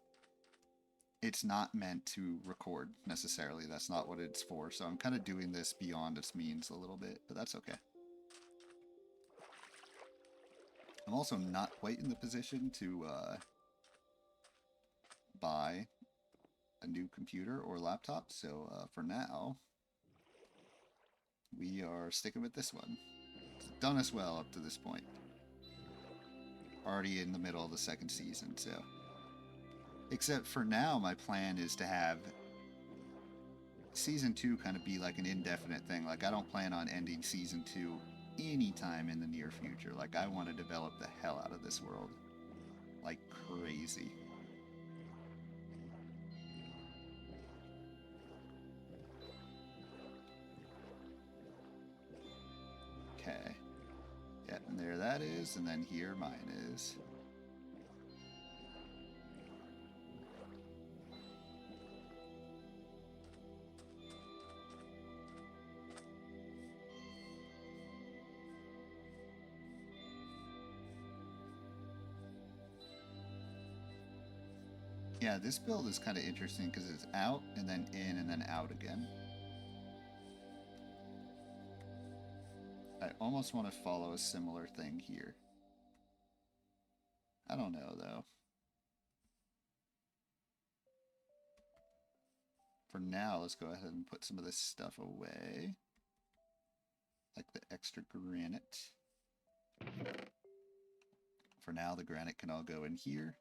it's not meant to record necessarily. That's not what it's for. So I'm kind of doing this beyond its means a little bit, but that's okay. I'm also not quite in the position to buy a new computer or laptop, so for now, we are sticking with this one. It's done us well up to this point. Already in the middle of the second season, so. Except for now, my plan is to have Season 2 kind of be like an indefinite thing. Like, I don't plan on ending Season 2 anytime in the near future. Like, I want to develop the hell out of this world. Like crazy. Okay. Yeah, and there that is, and then here mine is. Yeah, this build is kind of interesting because it's out and then in and then out again. I almost want to follow a similar thing here. I don't know, though. For now, let's go ahead and put some of this stuff away. Like the extra granite. For now, the granite can all go in here.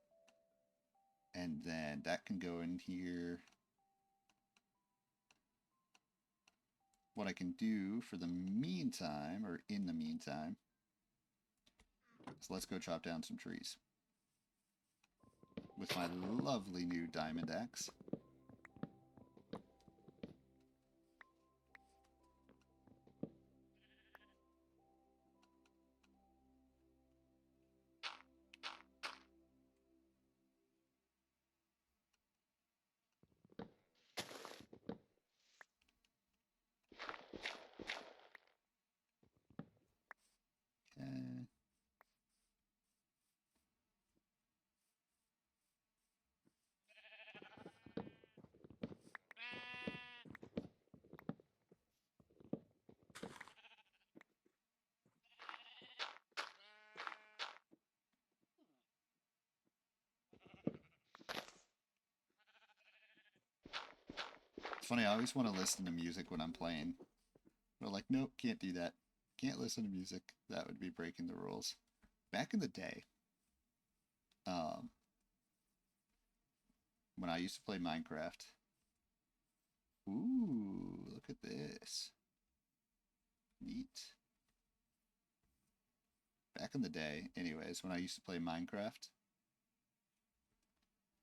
And then that can go in here. What I can do for the meantime, or in the meantime, is let's go chop down some trees. With my lovely new diamond axe. Okay. It's funny, I always want to listen to music when I'm playing. But like, nope, can't do that. Can't listen to music. That would be breaking the rules. Back in the day, um, when I used to play Minecraft. Ooh, look at this. Neat. Back in the day, anyways, when I used to play Minecraft,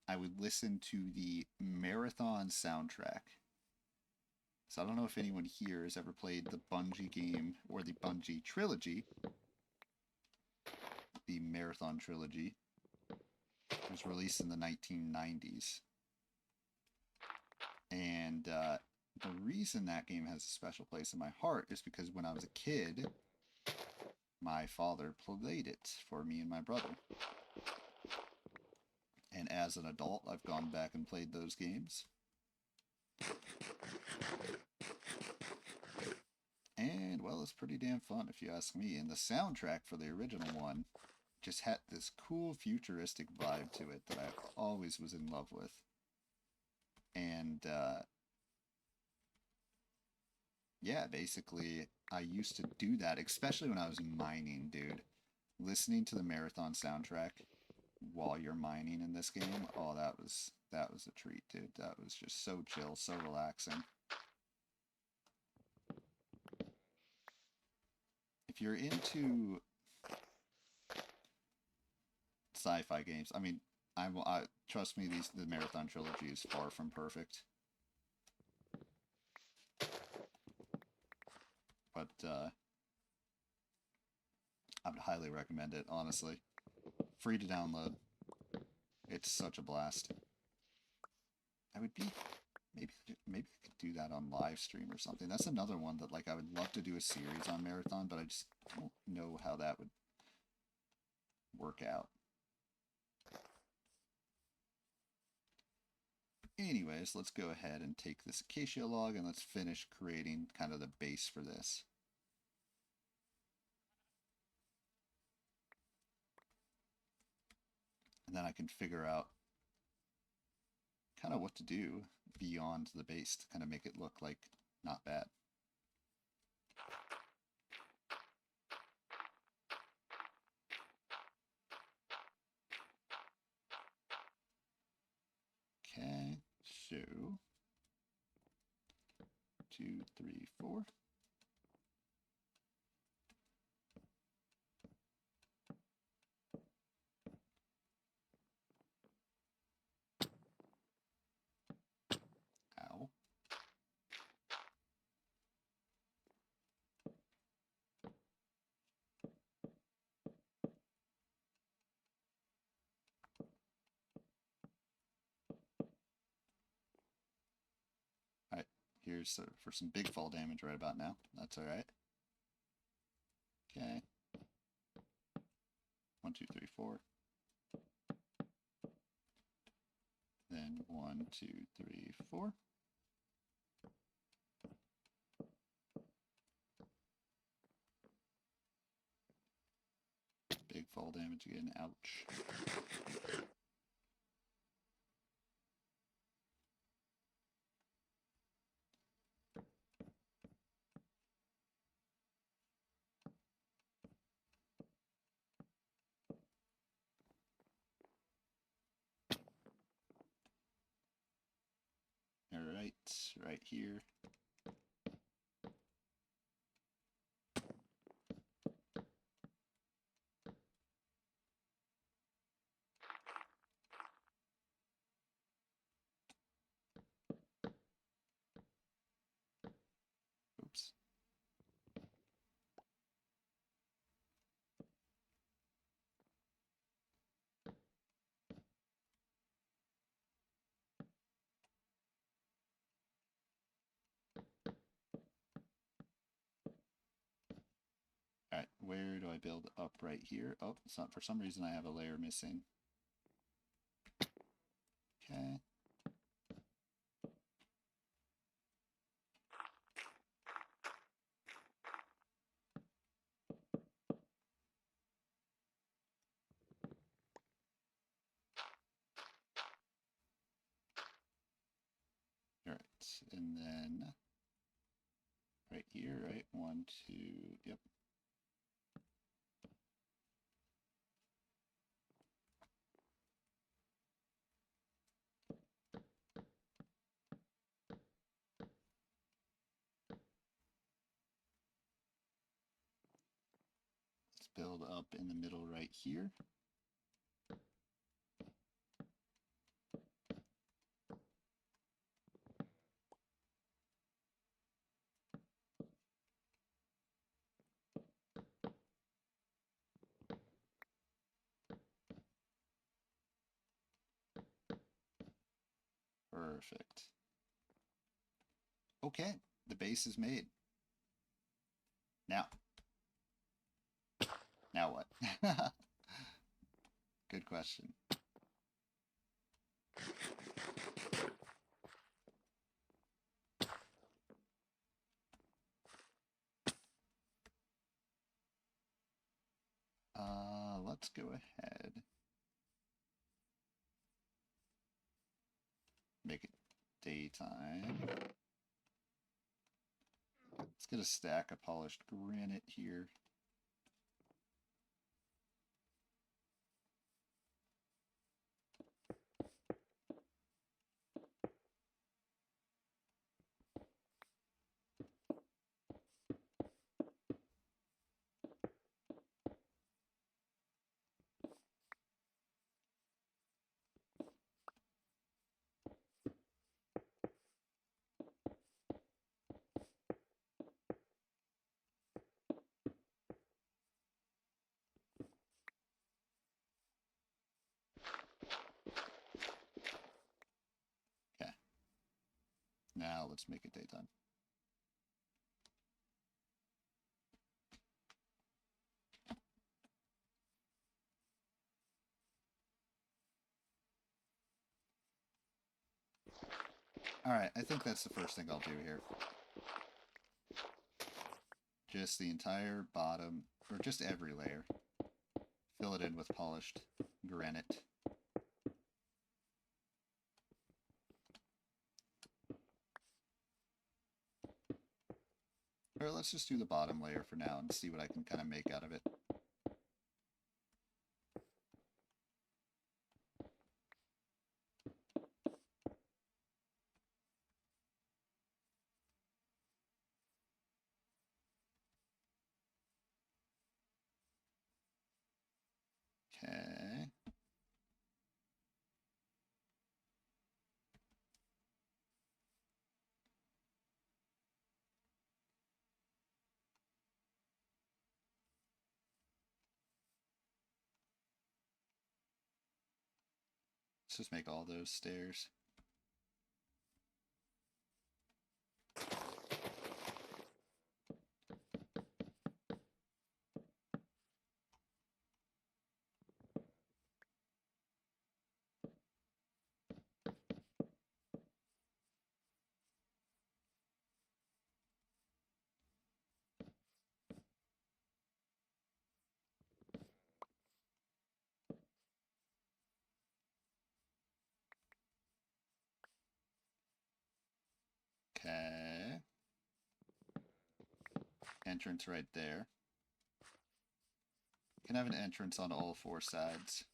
I would listen to the Marathon soundtrack. So I don't know if anyone here has ever played the Bungie game or the Bungie trilogy. The Marathon trilogy. It was released in the 1990s. And the reason that game has a special place in my heart is because when I was a kid, my father played it for me and my brother. And as an adult, I've gone back and played those games. And, well, it's pretty damn fun if you ask me. And the soundtrack for the original one just had this cool futuristic vibe to it that I always was in love with. And, yeah, basically, I used to do that, especially when I was mining, dude. Listening to the Marathon soundtrack while you're mining in this game, oh, that was a treat, dude. That was just so chill, so relaxing. If you're into sci-fi games, I mean, I trust me, the Marathon trilogy is far from perfect. But I would highly recommend it, honestly. Free to download. It's such a blast. I would be maybe I could do that on live stream or something. That's another one that like I would love to do a series on Marathon, but I just don't know how that would work out. Anyways, let's go ahead and take this acacia log and let's finish creating kind of the base for this. And then I can figure out kind of what to do beyond the base to kind of make it look like not bad. Okay, so 2, 3, 4. Ow. Alright, here's for some big fall damage right about now. That's alright. Okay. 1, 2, 3, 4. Then 1, 2, 3, 4. Big fall damage again, ouch. Alright, right here. Oops. Alright, where do I build up right here? Oh, it's not, for some reason I have a layer missing. Okay. Alright, and then right here, right? 1, 2, yep. Let's build up in the middle right here. Perfect. Okay, the base is made. Now what? Good question. Let's go ahead. Make it daytime. Let's get a stack of polished granite here. Okay. Now let's make it daytime. Alright, I think that's the first thing I'll do here. Just the entire bottom, or just every layer. Fill it in with polished granite. Or let's just do the bottom layer for now and see what I can kind of make out of it. Okay. Let's just make all those stairs. Entrance right there. Can have an entrance on all four sides.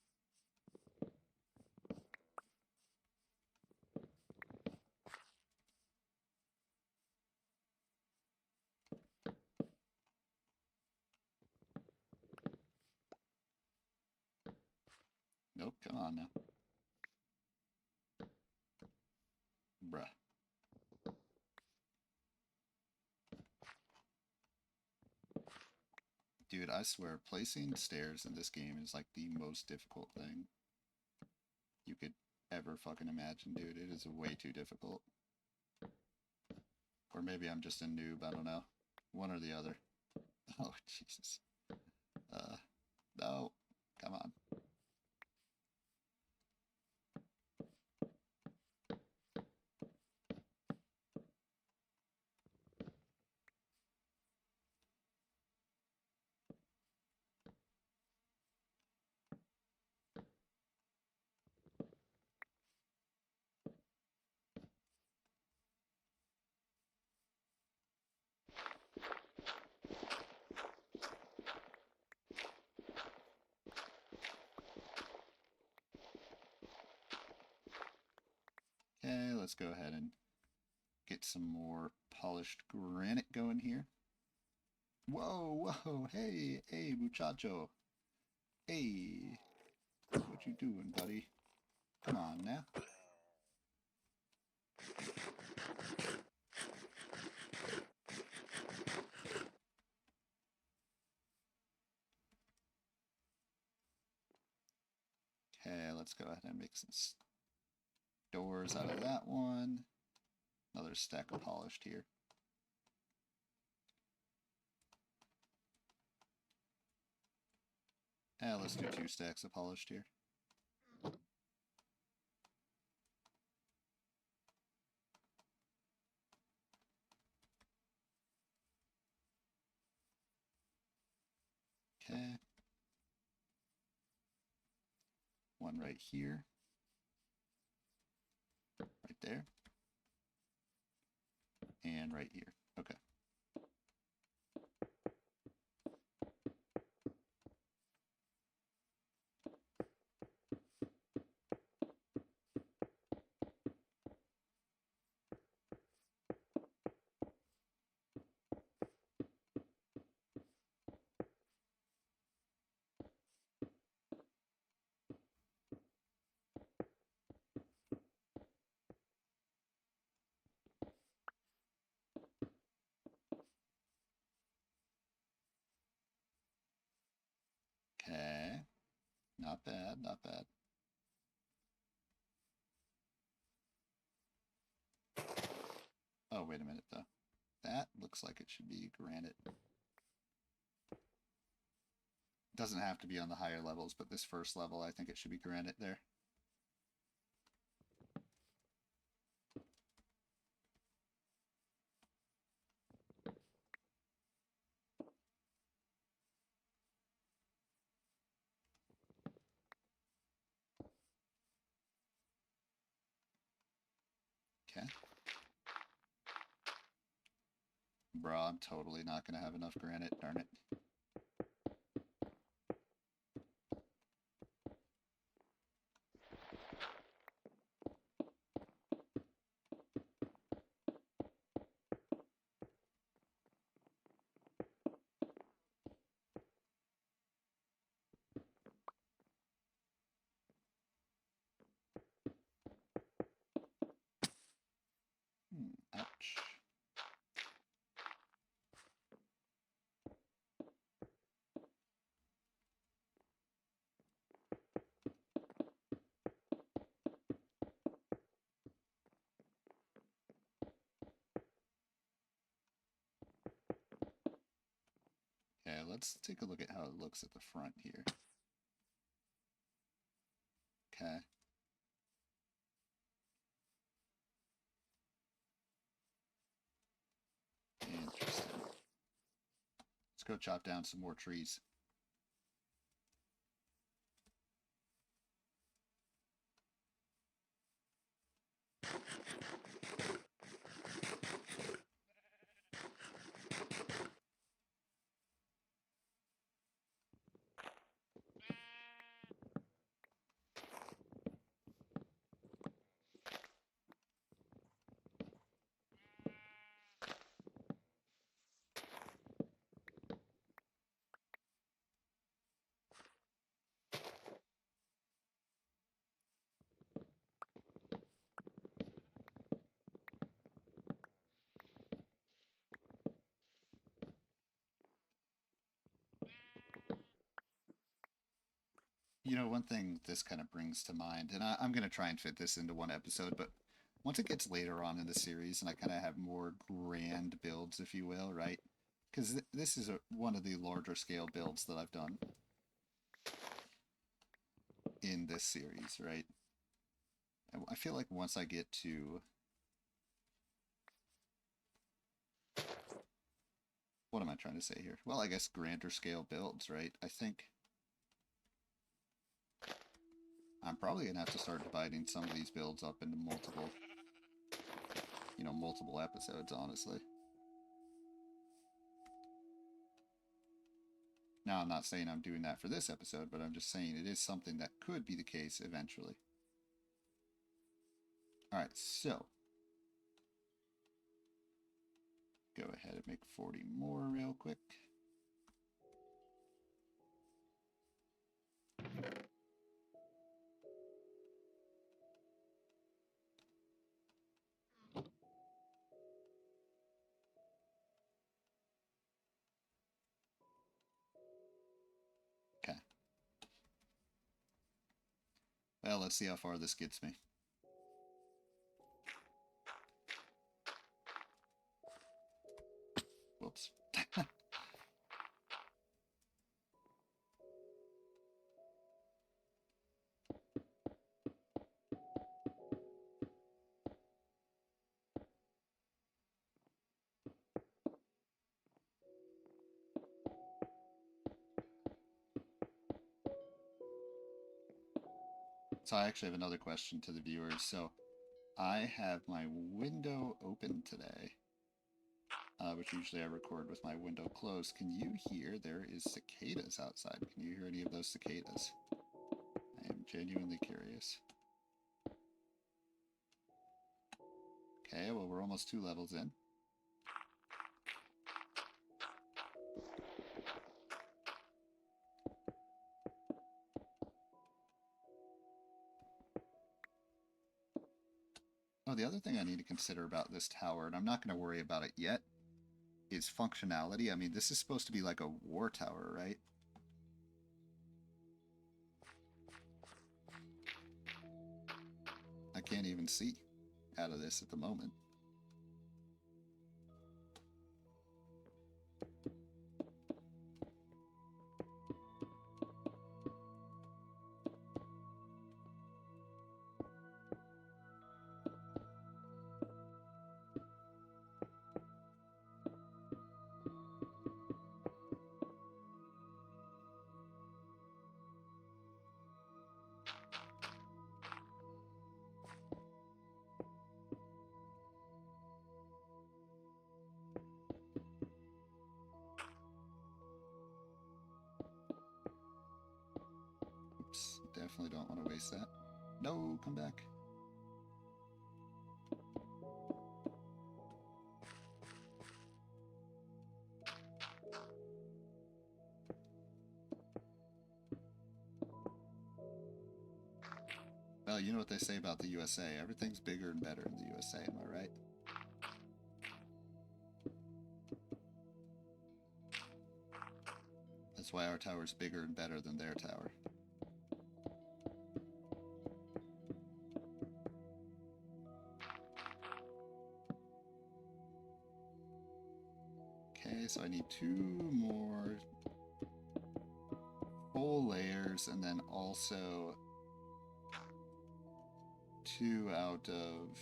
Nope, come on now. Bruh. Dude, I swear, placing stairs in this game is like the most difficult thing you could ever fucking imagine, dude. It is way too difficult. Or maybe I'm just a noob, I don't know. One or the other. Oh, Jesus. No. Come on. Okay, let's go ahead and get some more polished granite going here. Whoa, whoa, hey, hey, muchacho. Hey, what you doing, buddy? Come on now. Okay, let's go ahead and make some doors out of that one. Another stack of polished here. Let's do 2 stacks of polished here. Okay. One right here. Right there. And right here. Okay. Okay. Not bad, not bad. Oh, wait a minute, though. That looks like it should be granite. Doesn't have to be on the higher levels, but this first level, I think it should be granite there. Okay. Bro, I'm totally not going to have enough granite, darn it. Ouch. Okay, let's take a look at how it looks at the front here. Okay. Interesting. Let's go chop down some more trees. One thing this kind of brings to mind, and I'm going to try and fit this into one episode, but once it gets later on in the series and I kind of have more grand builds, if you will, right? Because this is one of the larger scale builds that I've done in this series, right? And I feel like once I get to, what am I trying to say here? Well, I guess grander scale builds, right? I think I'm probably going to have to start dividing some of these builds up into multiple episodes, honestly. Now, I'm not saying I'm doing that for this episode, but I'm just saying it is something that could be the case eventually. Alright, so go ahead and make 40 more real quick. Okay. Well, let's see how far this gets me. Whoops. So I actually have another question to the viewers. So I have my window open today, which usually I record with my window closed. Can you hear there is cicadas outside? Can you hear any of those cicadas? I am genuinely curious. Okay, well, we're almost 2 levels in. Oh, the other thing I need to consider about this tower, and I'm not going to worry about it yet, is functionality. I mean, this is supposed to be like a war tower, right? I can't even see out of this at the moment. Oops, definitely don't want to waste that. No, come back. Well, you know what they say about the USA. Everything's bigger and better in the USA, am I right? That's why our tower's bigger and better than their tower. Okay, so I need 2 more full layers, and then also 2 out of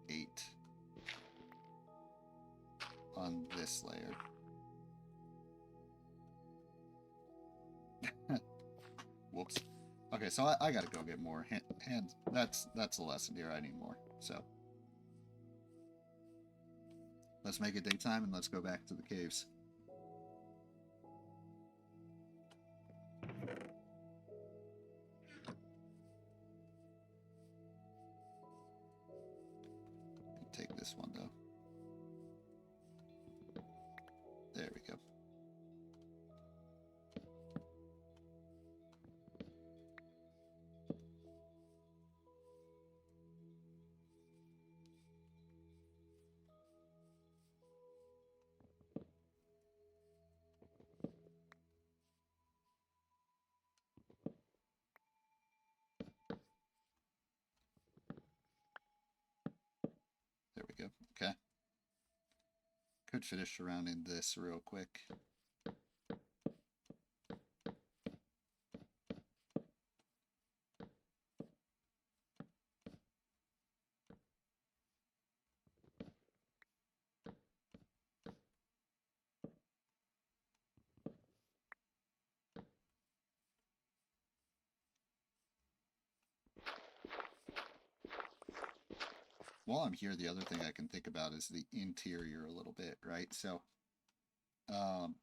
8 on this layer. Whoops. Okay, so I gotta go get more hands. That's the lesson here. I need more. So let's make it daytime and let's go back to the caves. Take this one though. There we go. Okay. Could finish around in this real quick. While I'm here, the other thing I can think about is the interior a little bit, right? So, um,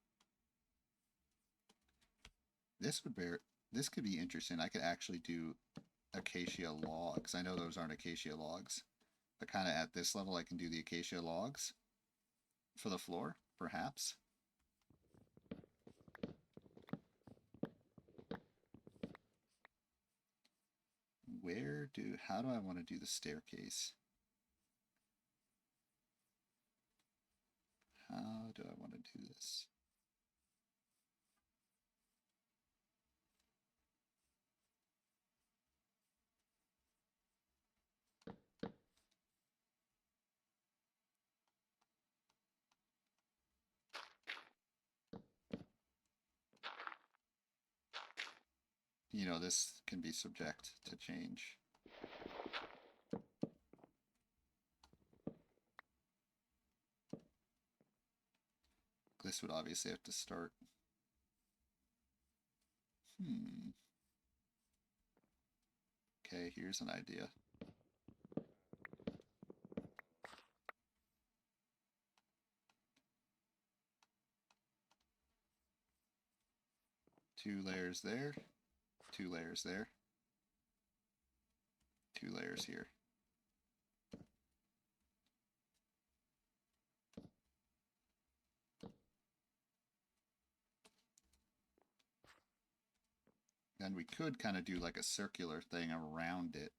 this would bear, this could be interesting. I could actually do acacia logs. I know those aren't acacia logs, but kind of at this level, I can do the acacia logs for the floor, perhaps. How do I want to do the staircase? How do I want to do this? You know, this can be subject to change. This would obviously have to start. Okay, here's an idea. Two layers there, 2 layers there, 2 layers here. Then we could kind of do like a circular thing around it.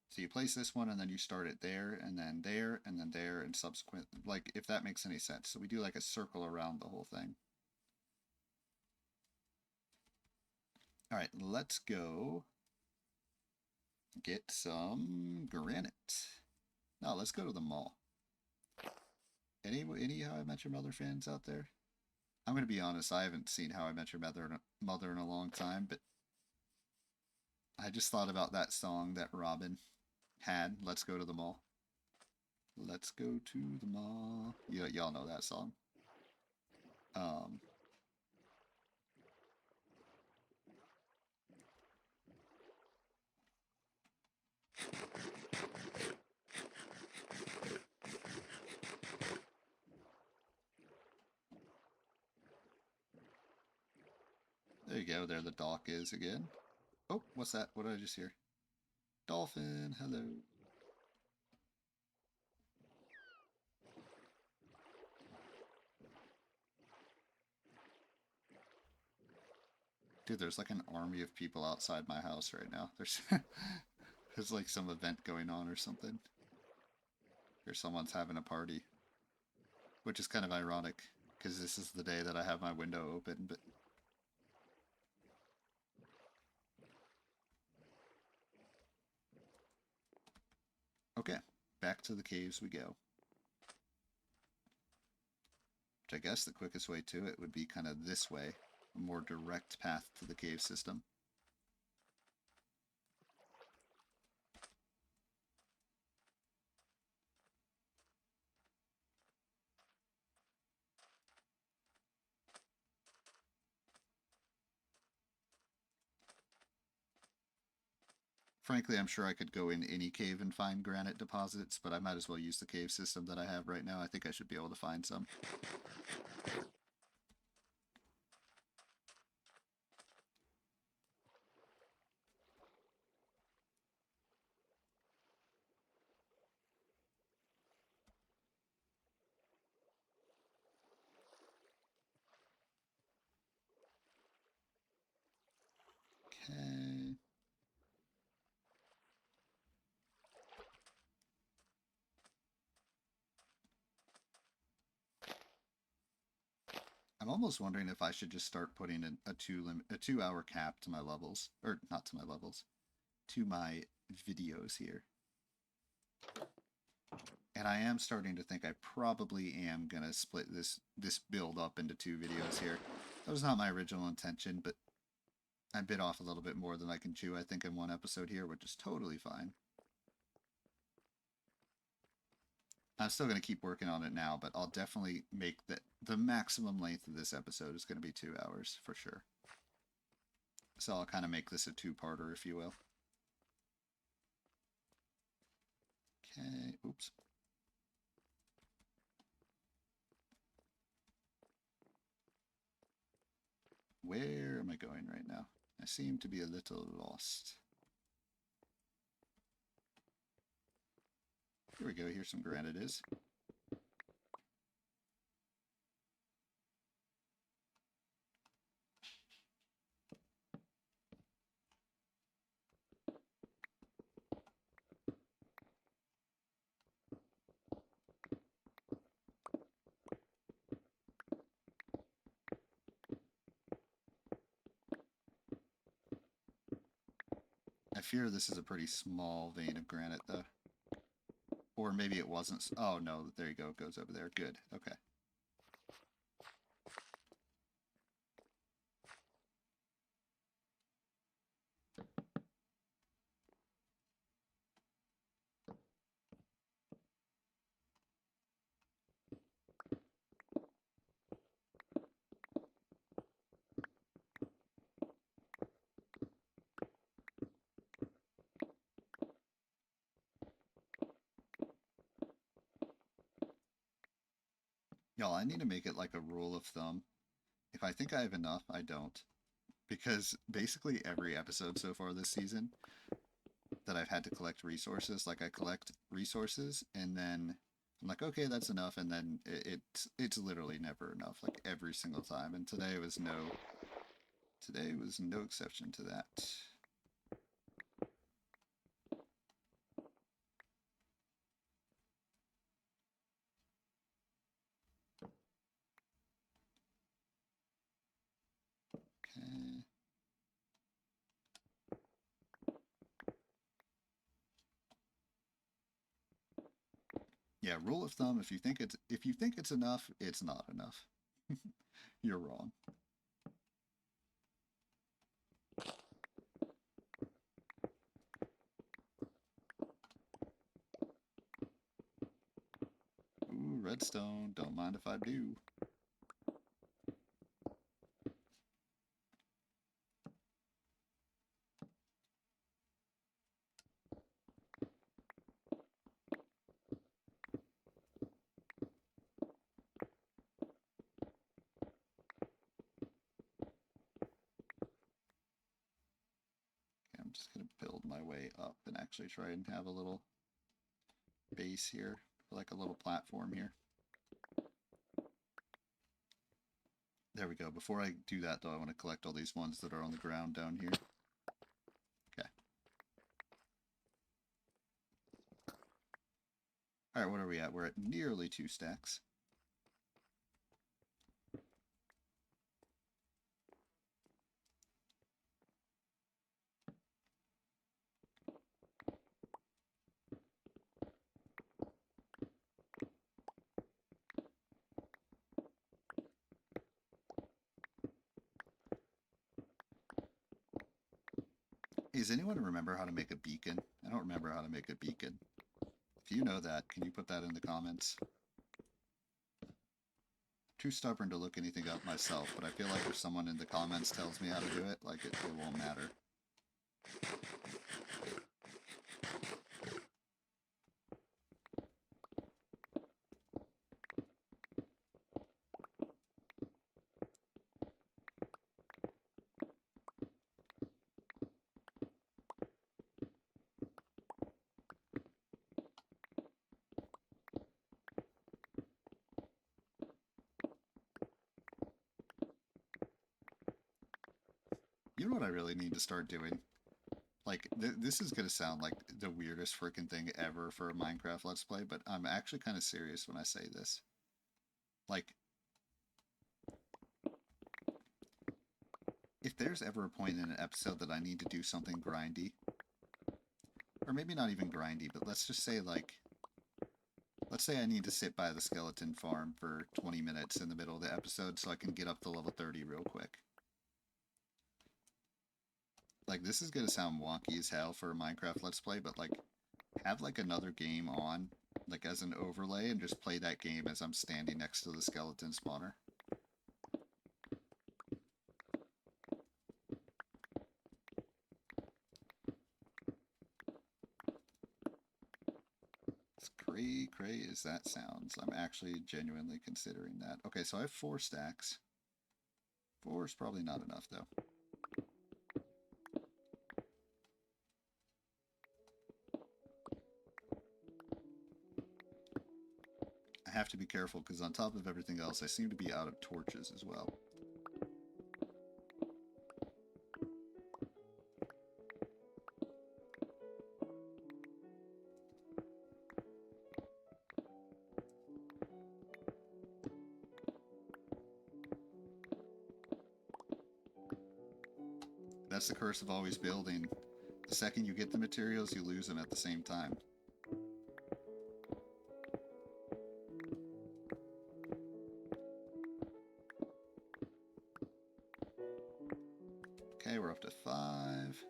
So you place this one and then you start it there and then there and then there and subsequent, like if that makes any sense. So we do like a circle around the whole thing. All right, let's go get some granite. No, let's go to the mall. Any How I Met Your Mother fans out there? I'm going to be honest, I haven't seen How I Met Your Mother in a long time, but I just thought about that song that Robin had, Let's Go to the Mall. Let's go to the mall. Yeah, y'all know that song. Um, there you go. There the dock is again. Oh, what's that? What did I just hear? Dolphin, hello. Dude, there's like an army of people outside my house right now. There's like some event going on or something. Or someone's having a party. Which is kind of ironic, because this is the day that I have my window open, but okay, back to the caves we go. Which I guess the quickest way to it would be kind of this way, a more direct path to the cave system. Frankly, I'm sure I could go in any cave and find granite deposits, but I might as well use the cave system that I have right now. I think I should be able to find some. Okay. I'm almost wondering if I should just start putting in a 2 hour cap to my levels, or not to my levels, to my videos here. And I am starting to think I probably am gonna split this build up into 2 videos here. That was not my original intention, but I bit off a little bit more than I can chew, I think, in one episode here, which is totally fine. I'm still going to keep working on it now, but I'll definitely make the maximum length of this episode is going to be 2 hours for sure. So I'll kind of make this a two-parter, if you will. Okay, oops. Where am I going right now? I seem to be a little lost. Here we go, here's some granite is. I fear this is a pretty small vein of granite, though. Or maybe it wasn't. Oh, no, there you go. It goes over there. Good. Okay. Y'all, I need to make it like a rule of thumb. If I think I have enough, I don't. Because basically every episode so far this season that I've had to collect resources, like I collect resources and then I'm like, okay, that's enough, and then it's literally never enough, like every single time. And today was no exception to that. Okay. Yeah, rule of thumb, if you think it's enough, it's not enough. You're wrong. Ooh, redstone. Don't mind if I do. Okay, I'm just gonna build my way up and actually try and have a little base here, like a little platform here. There we go. Before I do that, though, I want to collect all these ones that are on the ground down here. Okay. Alright, what are we at? We're at nearly 2 stacks. Does anyone remember how to make a beacon? I don't remember how to make a beacon. If you know that, can you put that in the comments? Too stubborn to look anything up myself, but I feel like if someone in the comments tells me how to do it, like it won't matter. You know what I really need to start doing? Like, this is going to sound like the weirdest freaking thing ever for a Minecraft Let's Play, but I'm actually kind of serious when I say this. Like, if there's ever a point in an episode that I need to do something grindy, or maybe not even grindy, but let's just say, like, Let's say I need to sit by the skeleton farm for 20 minutes in the middle of the episode so I can get up to level 30 real quick. Like, this is gonna sound wonky as hell for a Minecraft Let's Play, but like, have like another game on, like as an overlay, and just play that game as I'm standing next to the skeleton spawner. As cray as that sounds, I'm actually genuinely considering that. Okay, so I have 4 stacks. 4 is probably not enough, though. I have to be careful, because on top of everything else, I seem to be out of torches as well. That's the curse of always building. The second you get the materials, you lose them at the same time. Okay, we're up to 5.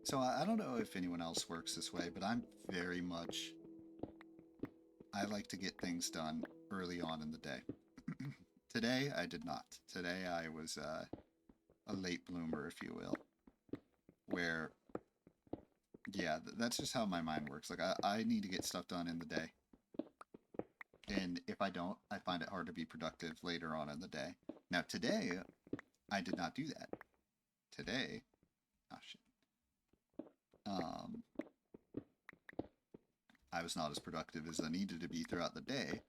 So I don't know if anyone else works this way, but I'm very much... I like to get things done early on in the day. Today, I did not. Today, I was a late bloomer, if you will. Where, yeah, that's just how my mind works. Like, I need to get stuff done in the day. And if I don't, I find it hard to be productive later on in the day. Now, today, I did not do that. Today... Oh, shit. I was not as productive as I needed to be throughout the day,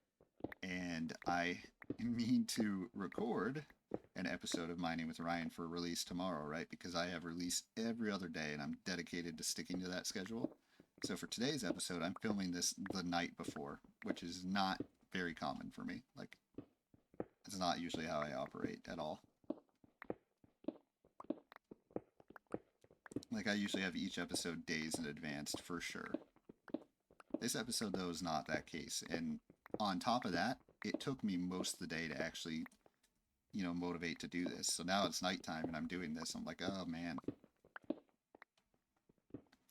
and I mean to record an episode of Mining with Ryan for release tomorrow, right? Because I have release every other day, and I'm dedicated to sticking to that schedule. So for today's episode, I'm filming this the night before, which is not very common for me. Like, it's not usually how I operate at all. Like, I usually have each episode days in advance, for sure. This episode, though, is not that case. And on top of that, it took me most of the day to actually, you know, motivate to do this. So now it's nighttime and I'm doing this. I'm like, oh, man.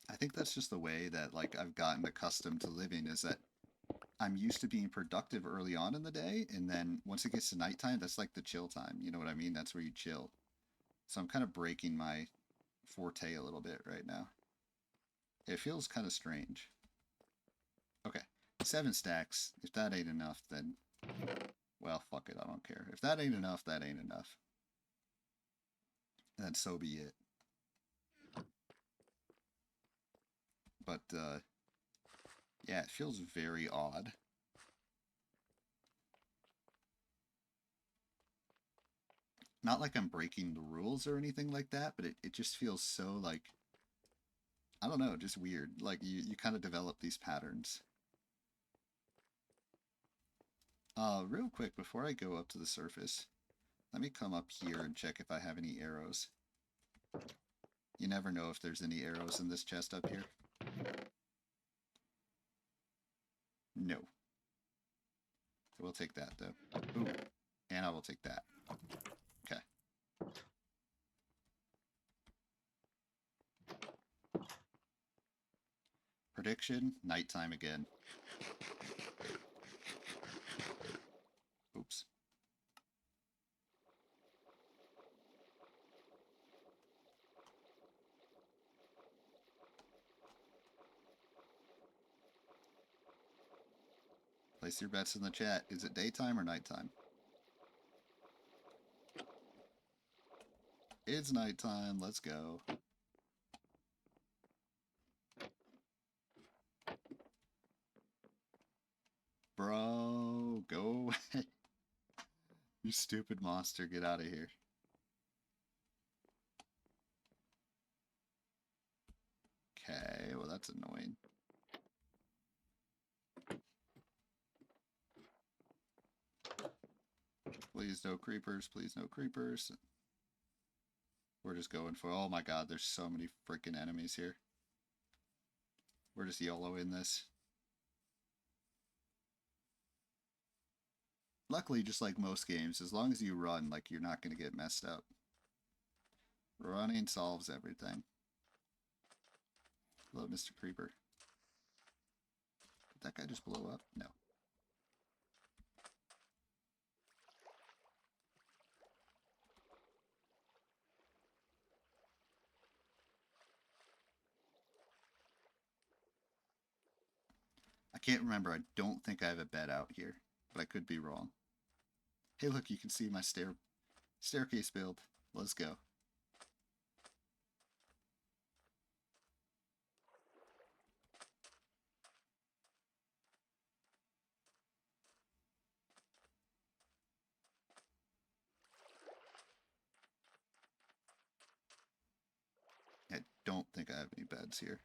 I think that's just the way that, like, I've gotten accustomed to living, is that I'm used to being productive early on in the day. And then once it gets to nighttime, that's like the chill time. You know what I mean? That's where you chill. So I'm kind of breaking my forte a little bit right now. It feels kind of strange. Okay, 7 stacks. If that ain't enough, then, well, fuck it, I don't care. If that ain't enough, that ain't enough. Then so be it. But, yeah, it feels very odd. Not like I'm breaking the rules or anything like that, but it just feels so, like, I don't know, just weird. Like, you kind of develop these patterns. Real quick, before I go up to the surface, let me come up here and check if I have any arrows. You never know if there's any arrows in this chest up here. No. We'll take that, though. Ooh, and I will take that. Okay. Prediction, nighttime again. Oops. Place your bets in the chat. Is it daytime or nighttime? It's nighttime. Let's go. Bro, go away. You stupid monster. Get out of here. that's annoying. Please no creepers, please no creepers. We're just going for, oh my god, there's so many freaking enemies here. We're just YOLO in this. Luckily, just like most games, as long as you run, like, you're not going to get messed up. Running solves everything. Hello, Mr. Creeper. Did that guy just blow up? No. I can't remember. I don't think I have a bed out here, but I could be wrong. Hey, look, you can see my staircase build. Let's go. I don't think I have any beds here.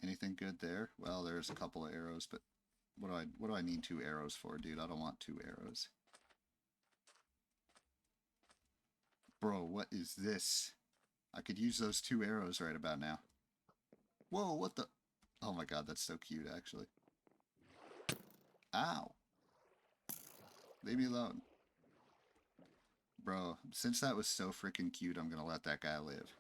Anything good there? Well, there's a couple of arrows, but what do I need 2 arrows for, dude? I don't want 2 arrows. Bro, what is this? I could use those 2 arrows right about now. Whoa, what the? Oh my god, that's so cute, actually. Ow. Leave me alone. Bro, since that was so freaking cute, I'm gonna let that guy live.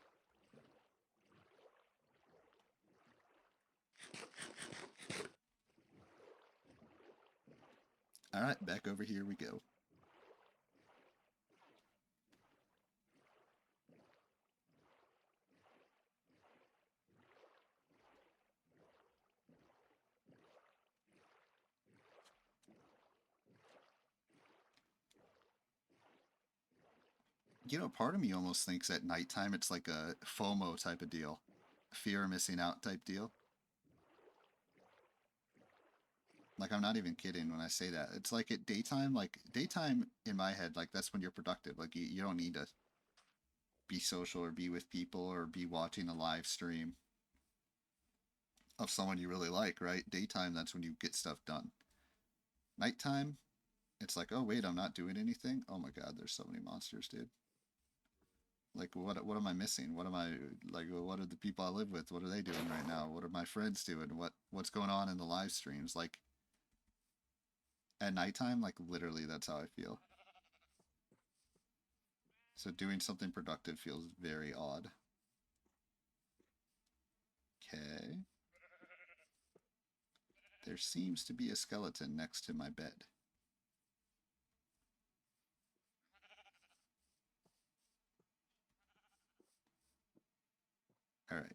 Alright, back over here we go. You know, part of me almost thinks at nighttime it's like a FOMO type of deal. Fear of missing out type deal. Like, I'm not even kidding when I say that. It's like at daytime, in my head, like, that's when you're productive. Like, you don't need to be social or be with people or be watching a live stream of someone you really like, right? Daytime, that's when you get stuff done. Nighttime, it's like, oh, wait, I'm not doing anything. Oh my god, there's so many monsters, dude. Like, what am I missing? What am I, like, what are the people I live with? What are they doing right now? What are my friends doing? What's going on in the live streams? Like, at nighttime, like, literally, that's how I feel. So doing something productive feels very odd. Okay. There seems to be a skeleton next to my bed. Alright.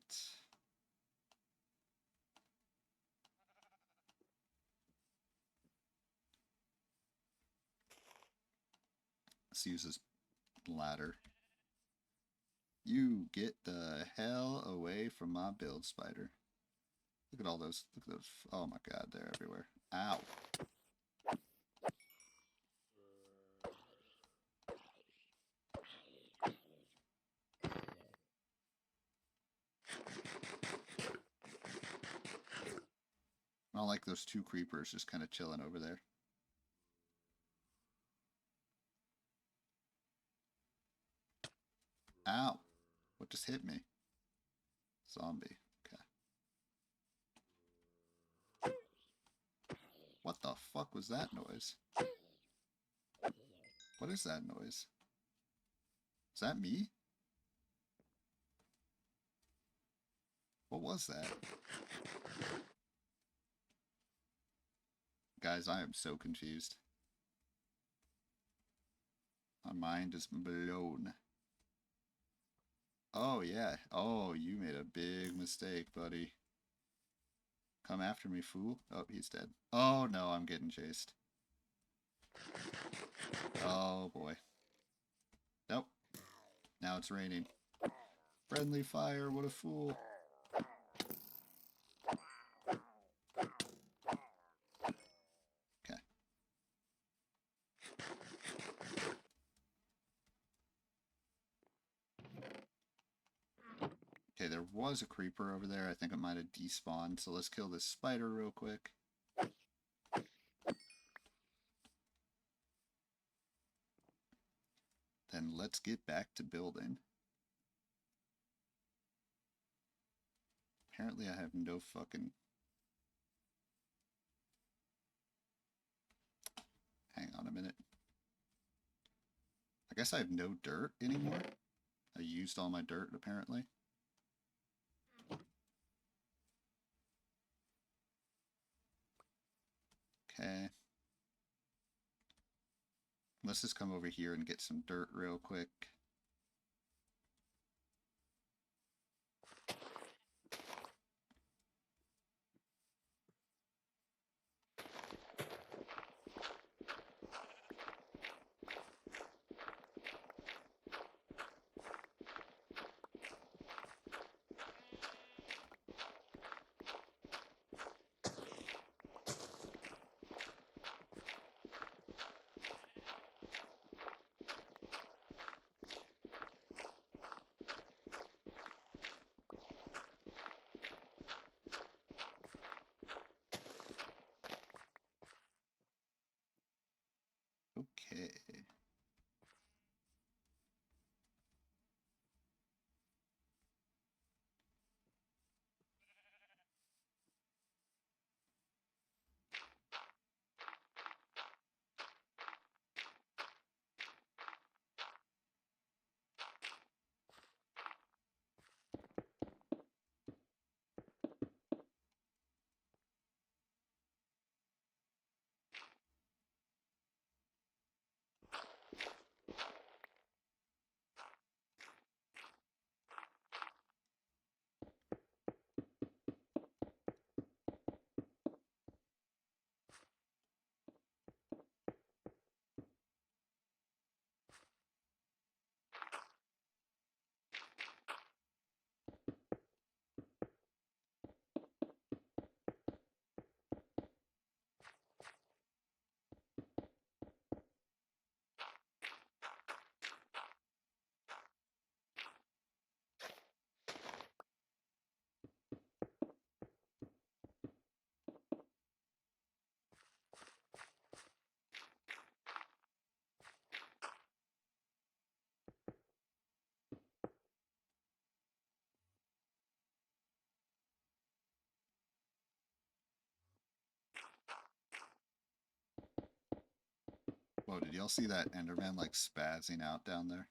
Let's use this ladder. You get the hell away from my build, spider. Look at all those. Look at those. Oh my god, they're everywhere. Ow. I don't like those 2 creepers just kind of chilling over there. Ow. What just hit me? Zombie. Okay. What the fuck was that noise? What is that noise? Is that me? What was that? Guys, I am so confused. My mind is blown. Oh, yeah. Oh, you made a big mistake, buddy. Come after me, fool. Oh, he's dead. Oh, no, I'm getting chased. Oh, boy. Nope. Now it's raining. Friendly fire, what a fool. Okay. there was a creeper over there. I think it might have despawned. So let's kill this spider real quick. Then let's get back to building. Apparently I have no fucking... Hang on a minute. I guess I have no dirt anymore. I used all my dirt, apparently. Okay. Let's just come over here and get some dirt real quick. Okay. Whoa, did y'all see that Enderman like spazzing out down there?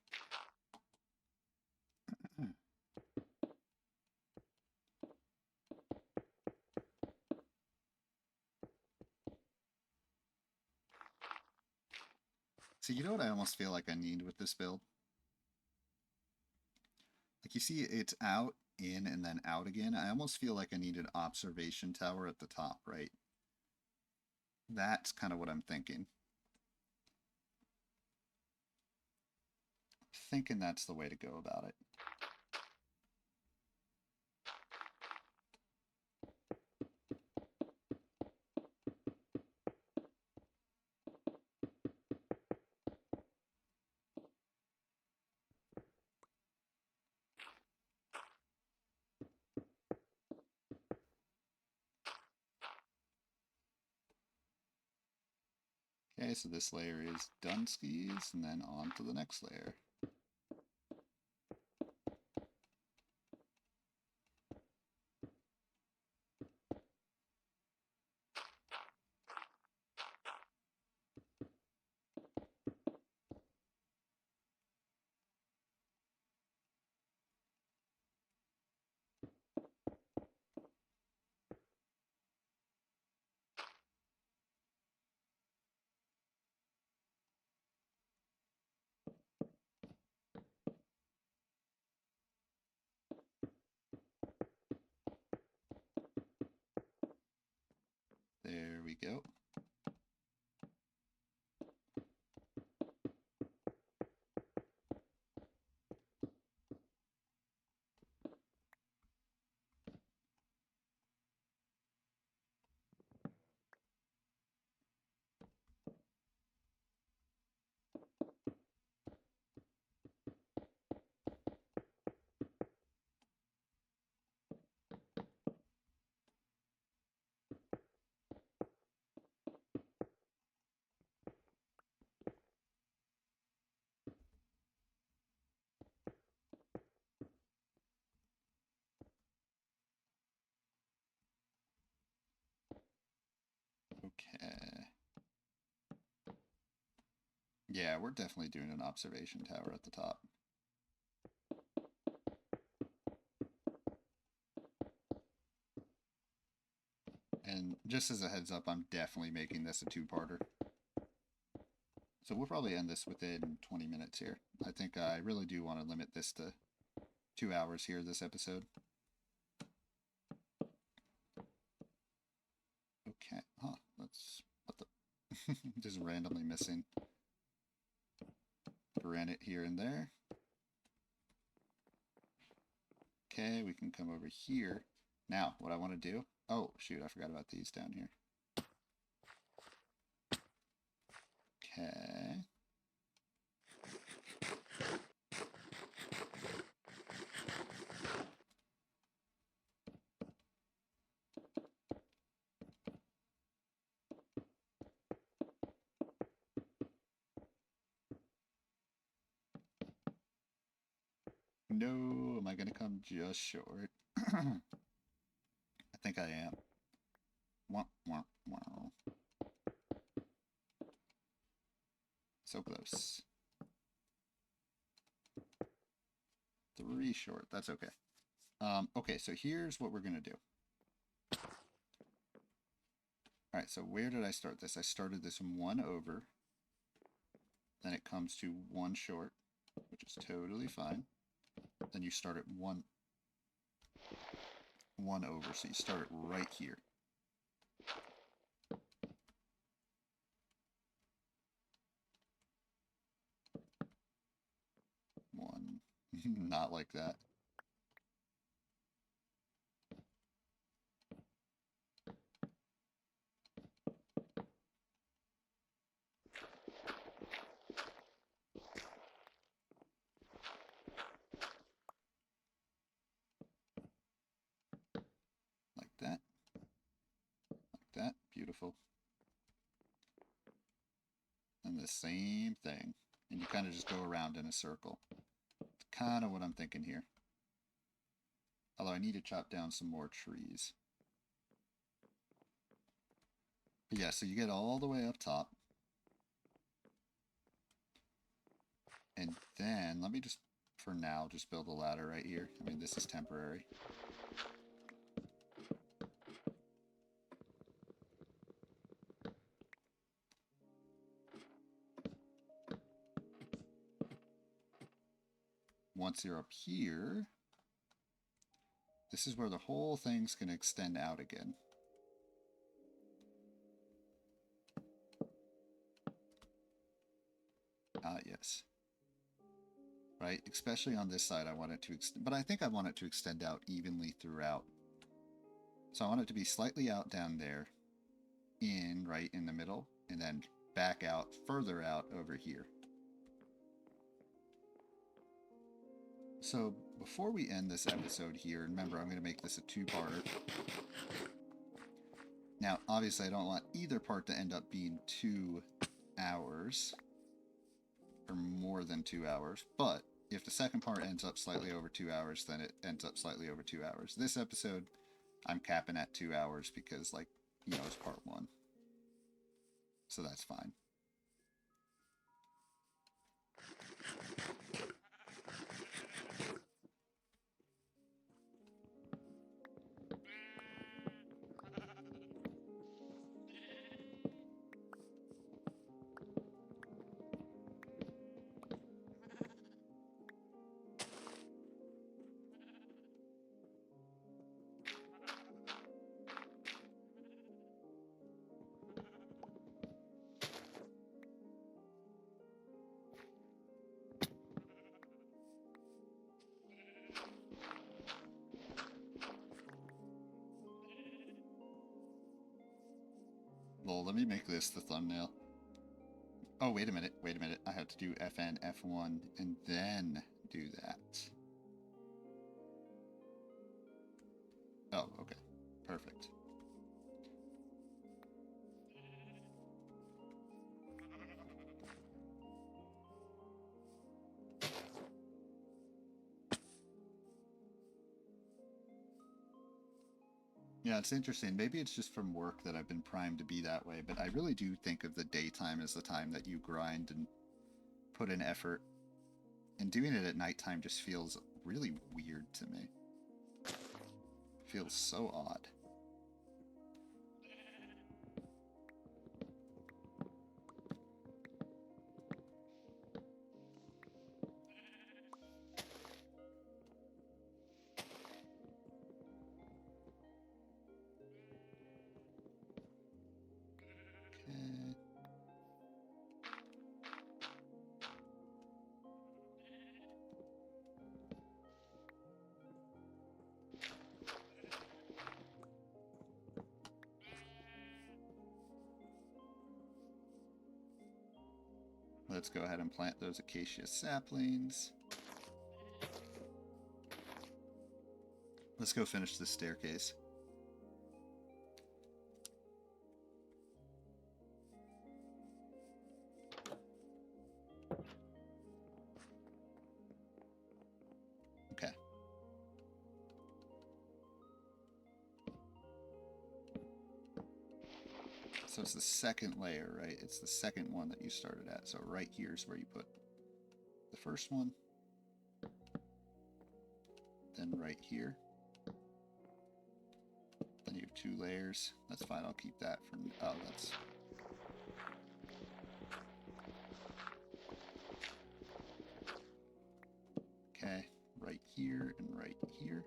See, you know what I almost feel like I need with this build? Like you see it's out, in, and then out again. I almost feel like I need an observation tower at the top, right? That's kind of what I'm thinking. Thinking that's the way to go about it. Okay, so this layer is done skis, and then on to the next layer. Yeah, we're definitely doing an observation tower at the top. And just as a heads up, I'm definitely making this a two-parter. So we'll probably end this within 20 minutes here. I think I really do want to limit this to 2 hours here, this episode. Okay. Huh. That's what the just randomly missing granite here and there. Okay, we can come over here. Now, what I want to do... Oh, shoot, I forgot about these down here. Okay. No, am I going to come just short? I think I am. Wah, wah, wah. So close. 3 short. That's okay. Okay, so here's what we're going to do. Alright, so where did I start this? I started this 1 over. Then it comes to 1 short, which is totally fine. Then you start at 1 over, so you start it right here. One. Not like that. Like that. Like that. Beautiful. And the same thing. And you kind of just go around in a circle. It's kind of what I'm thinking here. Although I need to chop down some more trees. But yeah, so you get all the way up top. And then, let me just, for now, just build a ladder right here. I mean, this is temporary. Once you're up here, this is where the whole thing's going to extend out again. Ah, yes. Right? Especially on this side, I want it to extend, but I think I want it to extend out evenly throughout. So I want it to be slightly out down there, right in the middle, and then back out, further out over here. So before we end this episode here, remember I'm going to make this a 2-parter. Now, obviously I don't want either part to end up being 2 hours, or more than 2 hours, but if the second part ends up slightly over 2 hours, then it ends up slightly over 2 hours. This episode, I'm capping at 2 hours because, like, you know, it's part 1. So that's fine. Well, let me make this the thumbnail. Oh, wait a minute, wait a minute. I have to do FN, F1, and then do that. Oh, okay. Perfect. Yeah, it's interesting. Maybe it's just from work that I've been primed to be that way, but I really do think of the daytime as the time that you grind and put in effort. And doing it at nighttime just feels really weird to me. Feels so odd. Okay. Let's go ahead and plant those acacia saplings. Let's go finish this staircase. Okay. So it's the second layer, right? It's the second one that you started at. So right here is where you put the first one. Then right here. Then you have 2 layers. That's fine. I'll keep that for... Oh, that's... Okay. Right here and right here.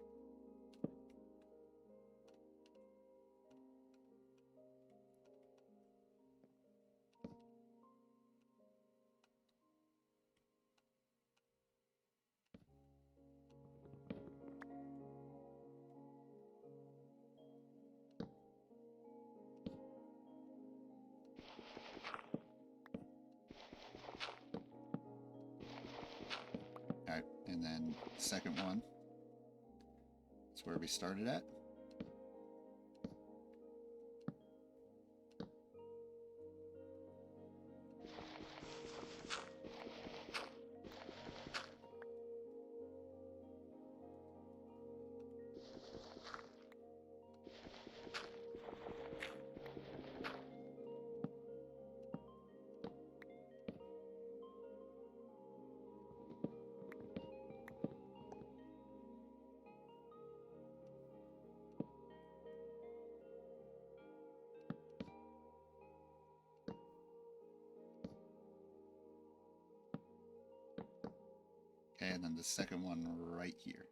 Alright, and then second one. That's where we started at. Okay, and then the second one right here.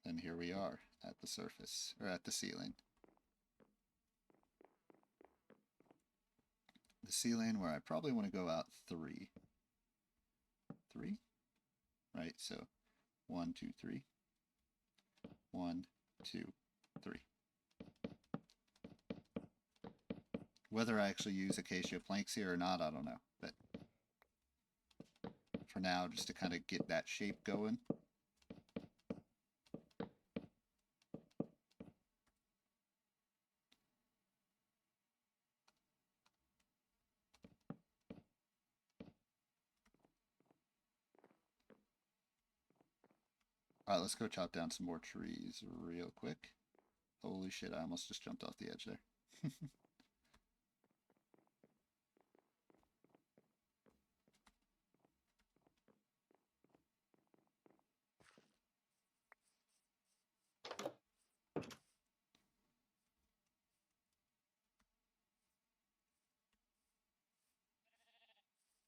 And here we are at the surface, or at the ceiling. The ceiling where I probably want to go out 3. 3? Right, so 1, 2, 3. 1, 2, 3. Whether I actually use acacia planks here or not, I don't know. But for now, just to kind of get that shape going. Alright, let's go chop down some more trees real quick. Holy shit, I almost just jumped off the edge there.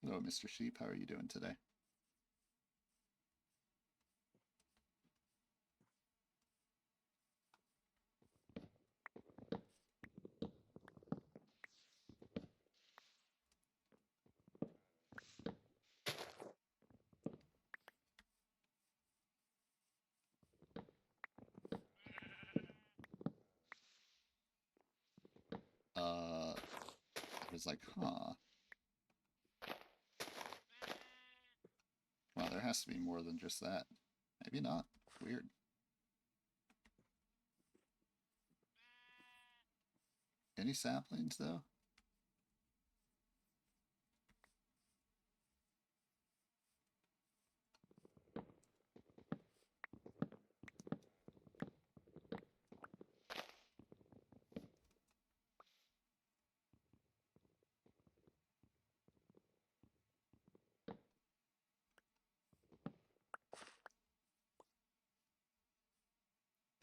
Hello, Mr. Sheep. How are you doing today? I was like, huh. Well, there has to be more than just that. Maybe not. Weird. Any saplings, though?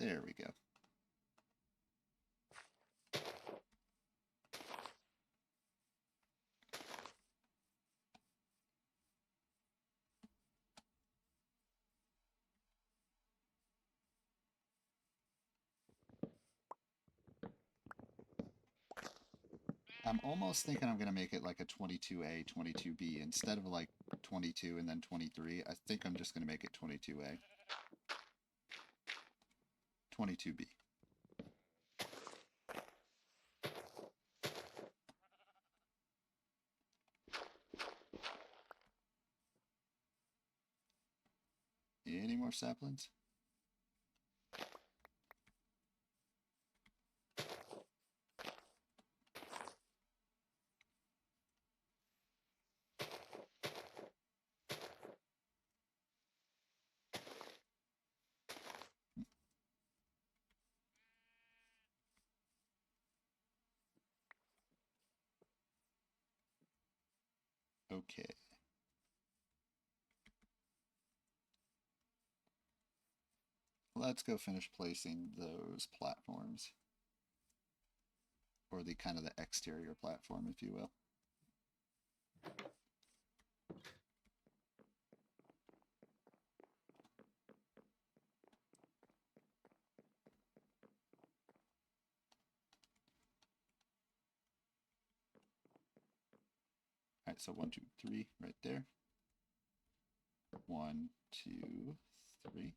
There we go. I'm almost thinking I'm going to make it like a 22A, 22B instead of like 22 and then 23. I think I'm just going to make it 22A, 22B. Any more saplings? Okay. Let's go finish placing those platforms. Or the kind of the exterior platform, if you will. All right, so 1, 2, 3 right there. 1, 2, 3.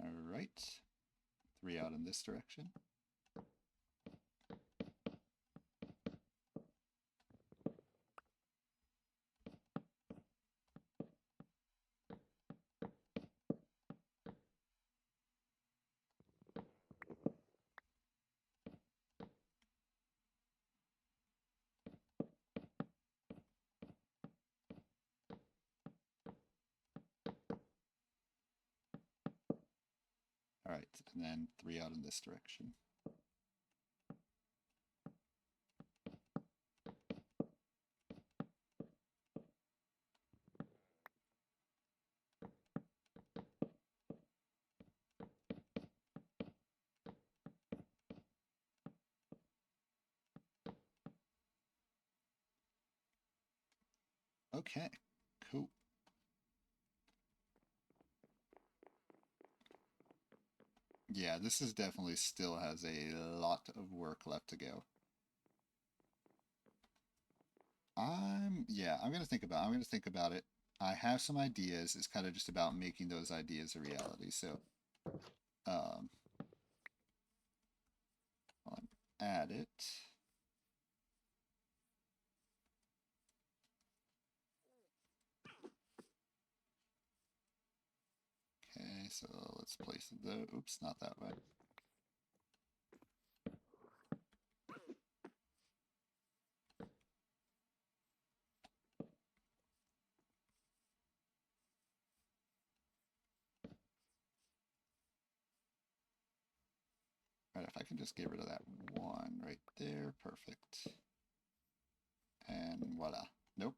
All right, 3 out in this direction. All right, and then 3 out in this direction. Okay, cool. Yeah, this is definitely still has a lot of work left to go. I'm gonna think about it. I have some ideas. It's kind of just about making those ideas a reality. So, um, I'll add it. Okay, so let's place the, oops, not that way. All right, if I can just get rid of that 1 right there, perfect. And voila. Nope.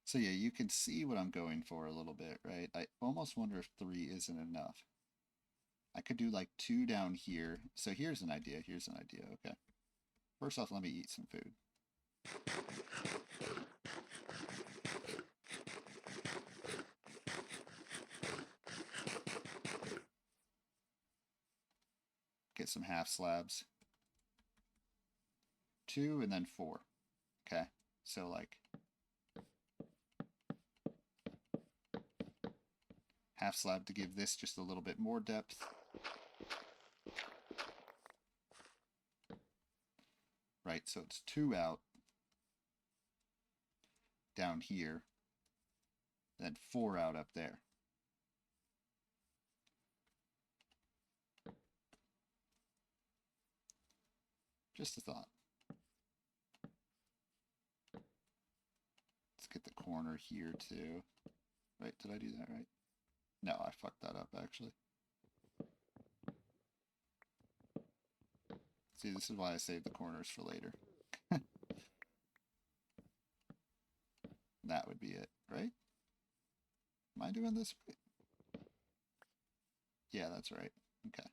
So yeah, you can see what I'm going for a little bit, right? I almost wonder if 3 isn't enough. I could do like 2 down here. So here's an idea. Here's an idea. Okay. First off, let me eat some food. Get some half slabs. 2 and then 4. Okay. So like half slab to give this just a little bit more depth. Right right? So it's 2 out down here, then 4 out up there. Just a thought. Let's get the corner here too. Right, did I do that right? No, I fucked that up actually. See, this is why I saved the corners for later. That would be it, right? Am I doing this right? Yeah, that's right. Okay.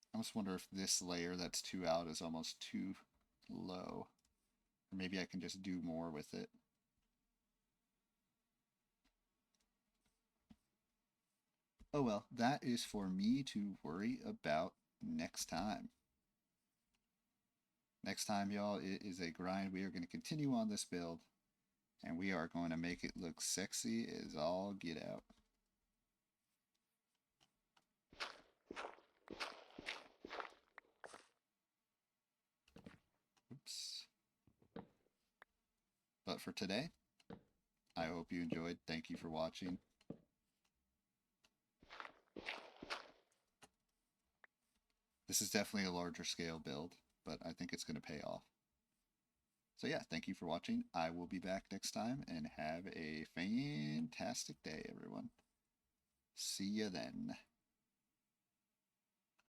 I almost wonder if this layer that's 2 out is almost too low. Or maybe I can just do more with it. Oh well, that is for me to worry about next time. Next time, y'all, it is a grind. We are going to continue on this build, and we are going to make it look sexy as all get out. Oops. But for today, I hope you enjoyed. Thank you for watching. This is definitely a larger scale build, but I think it's going to pay off. So yeah, thank you for watching. I will be back next time, and have a fantastic day, everyone. See you then.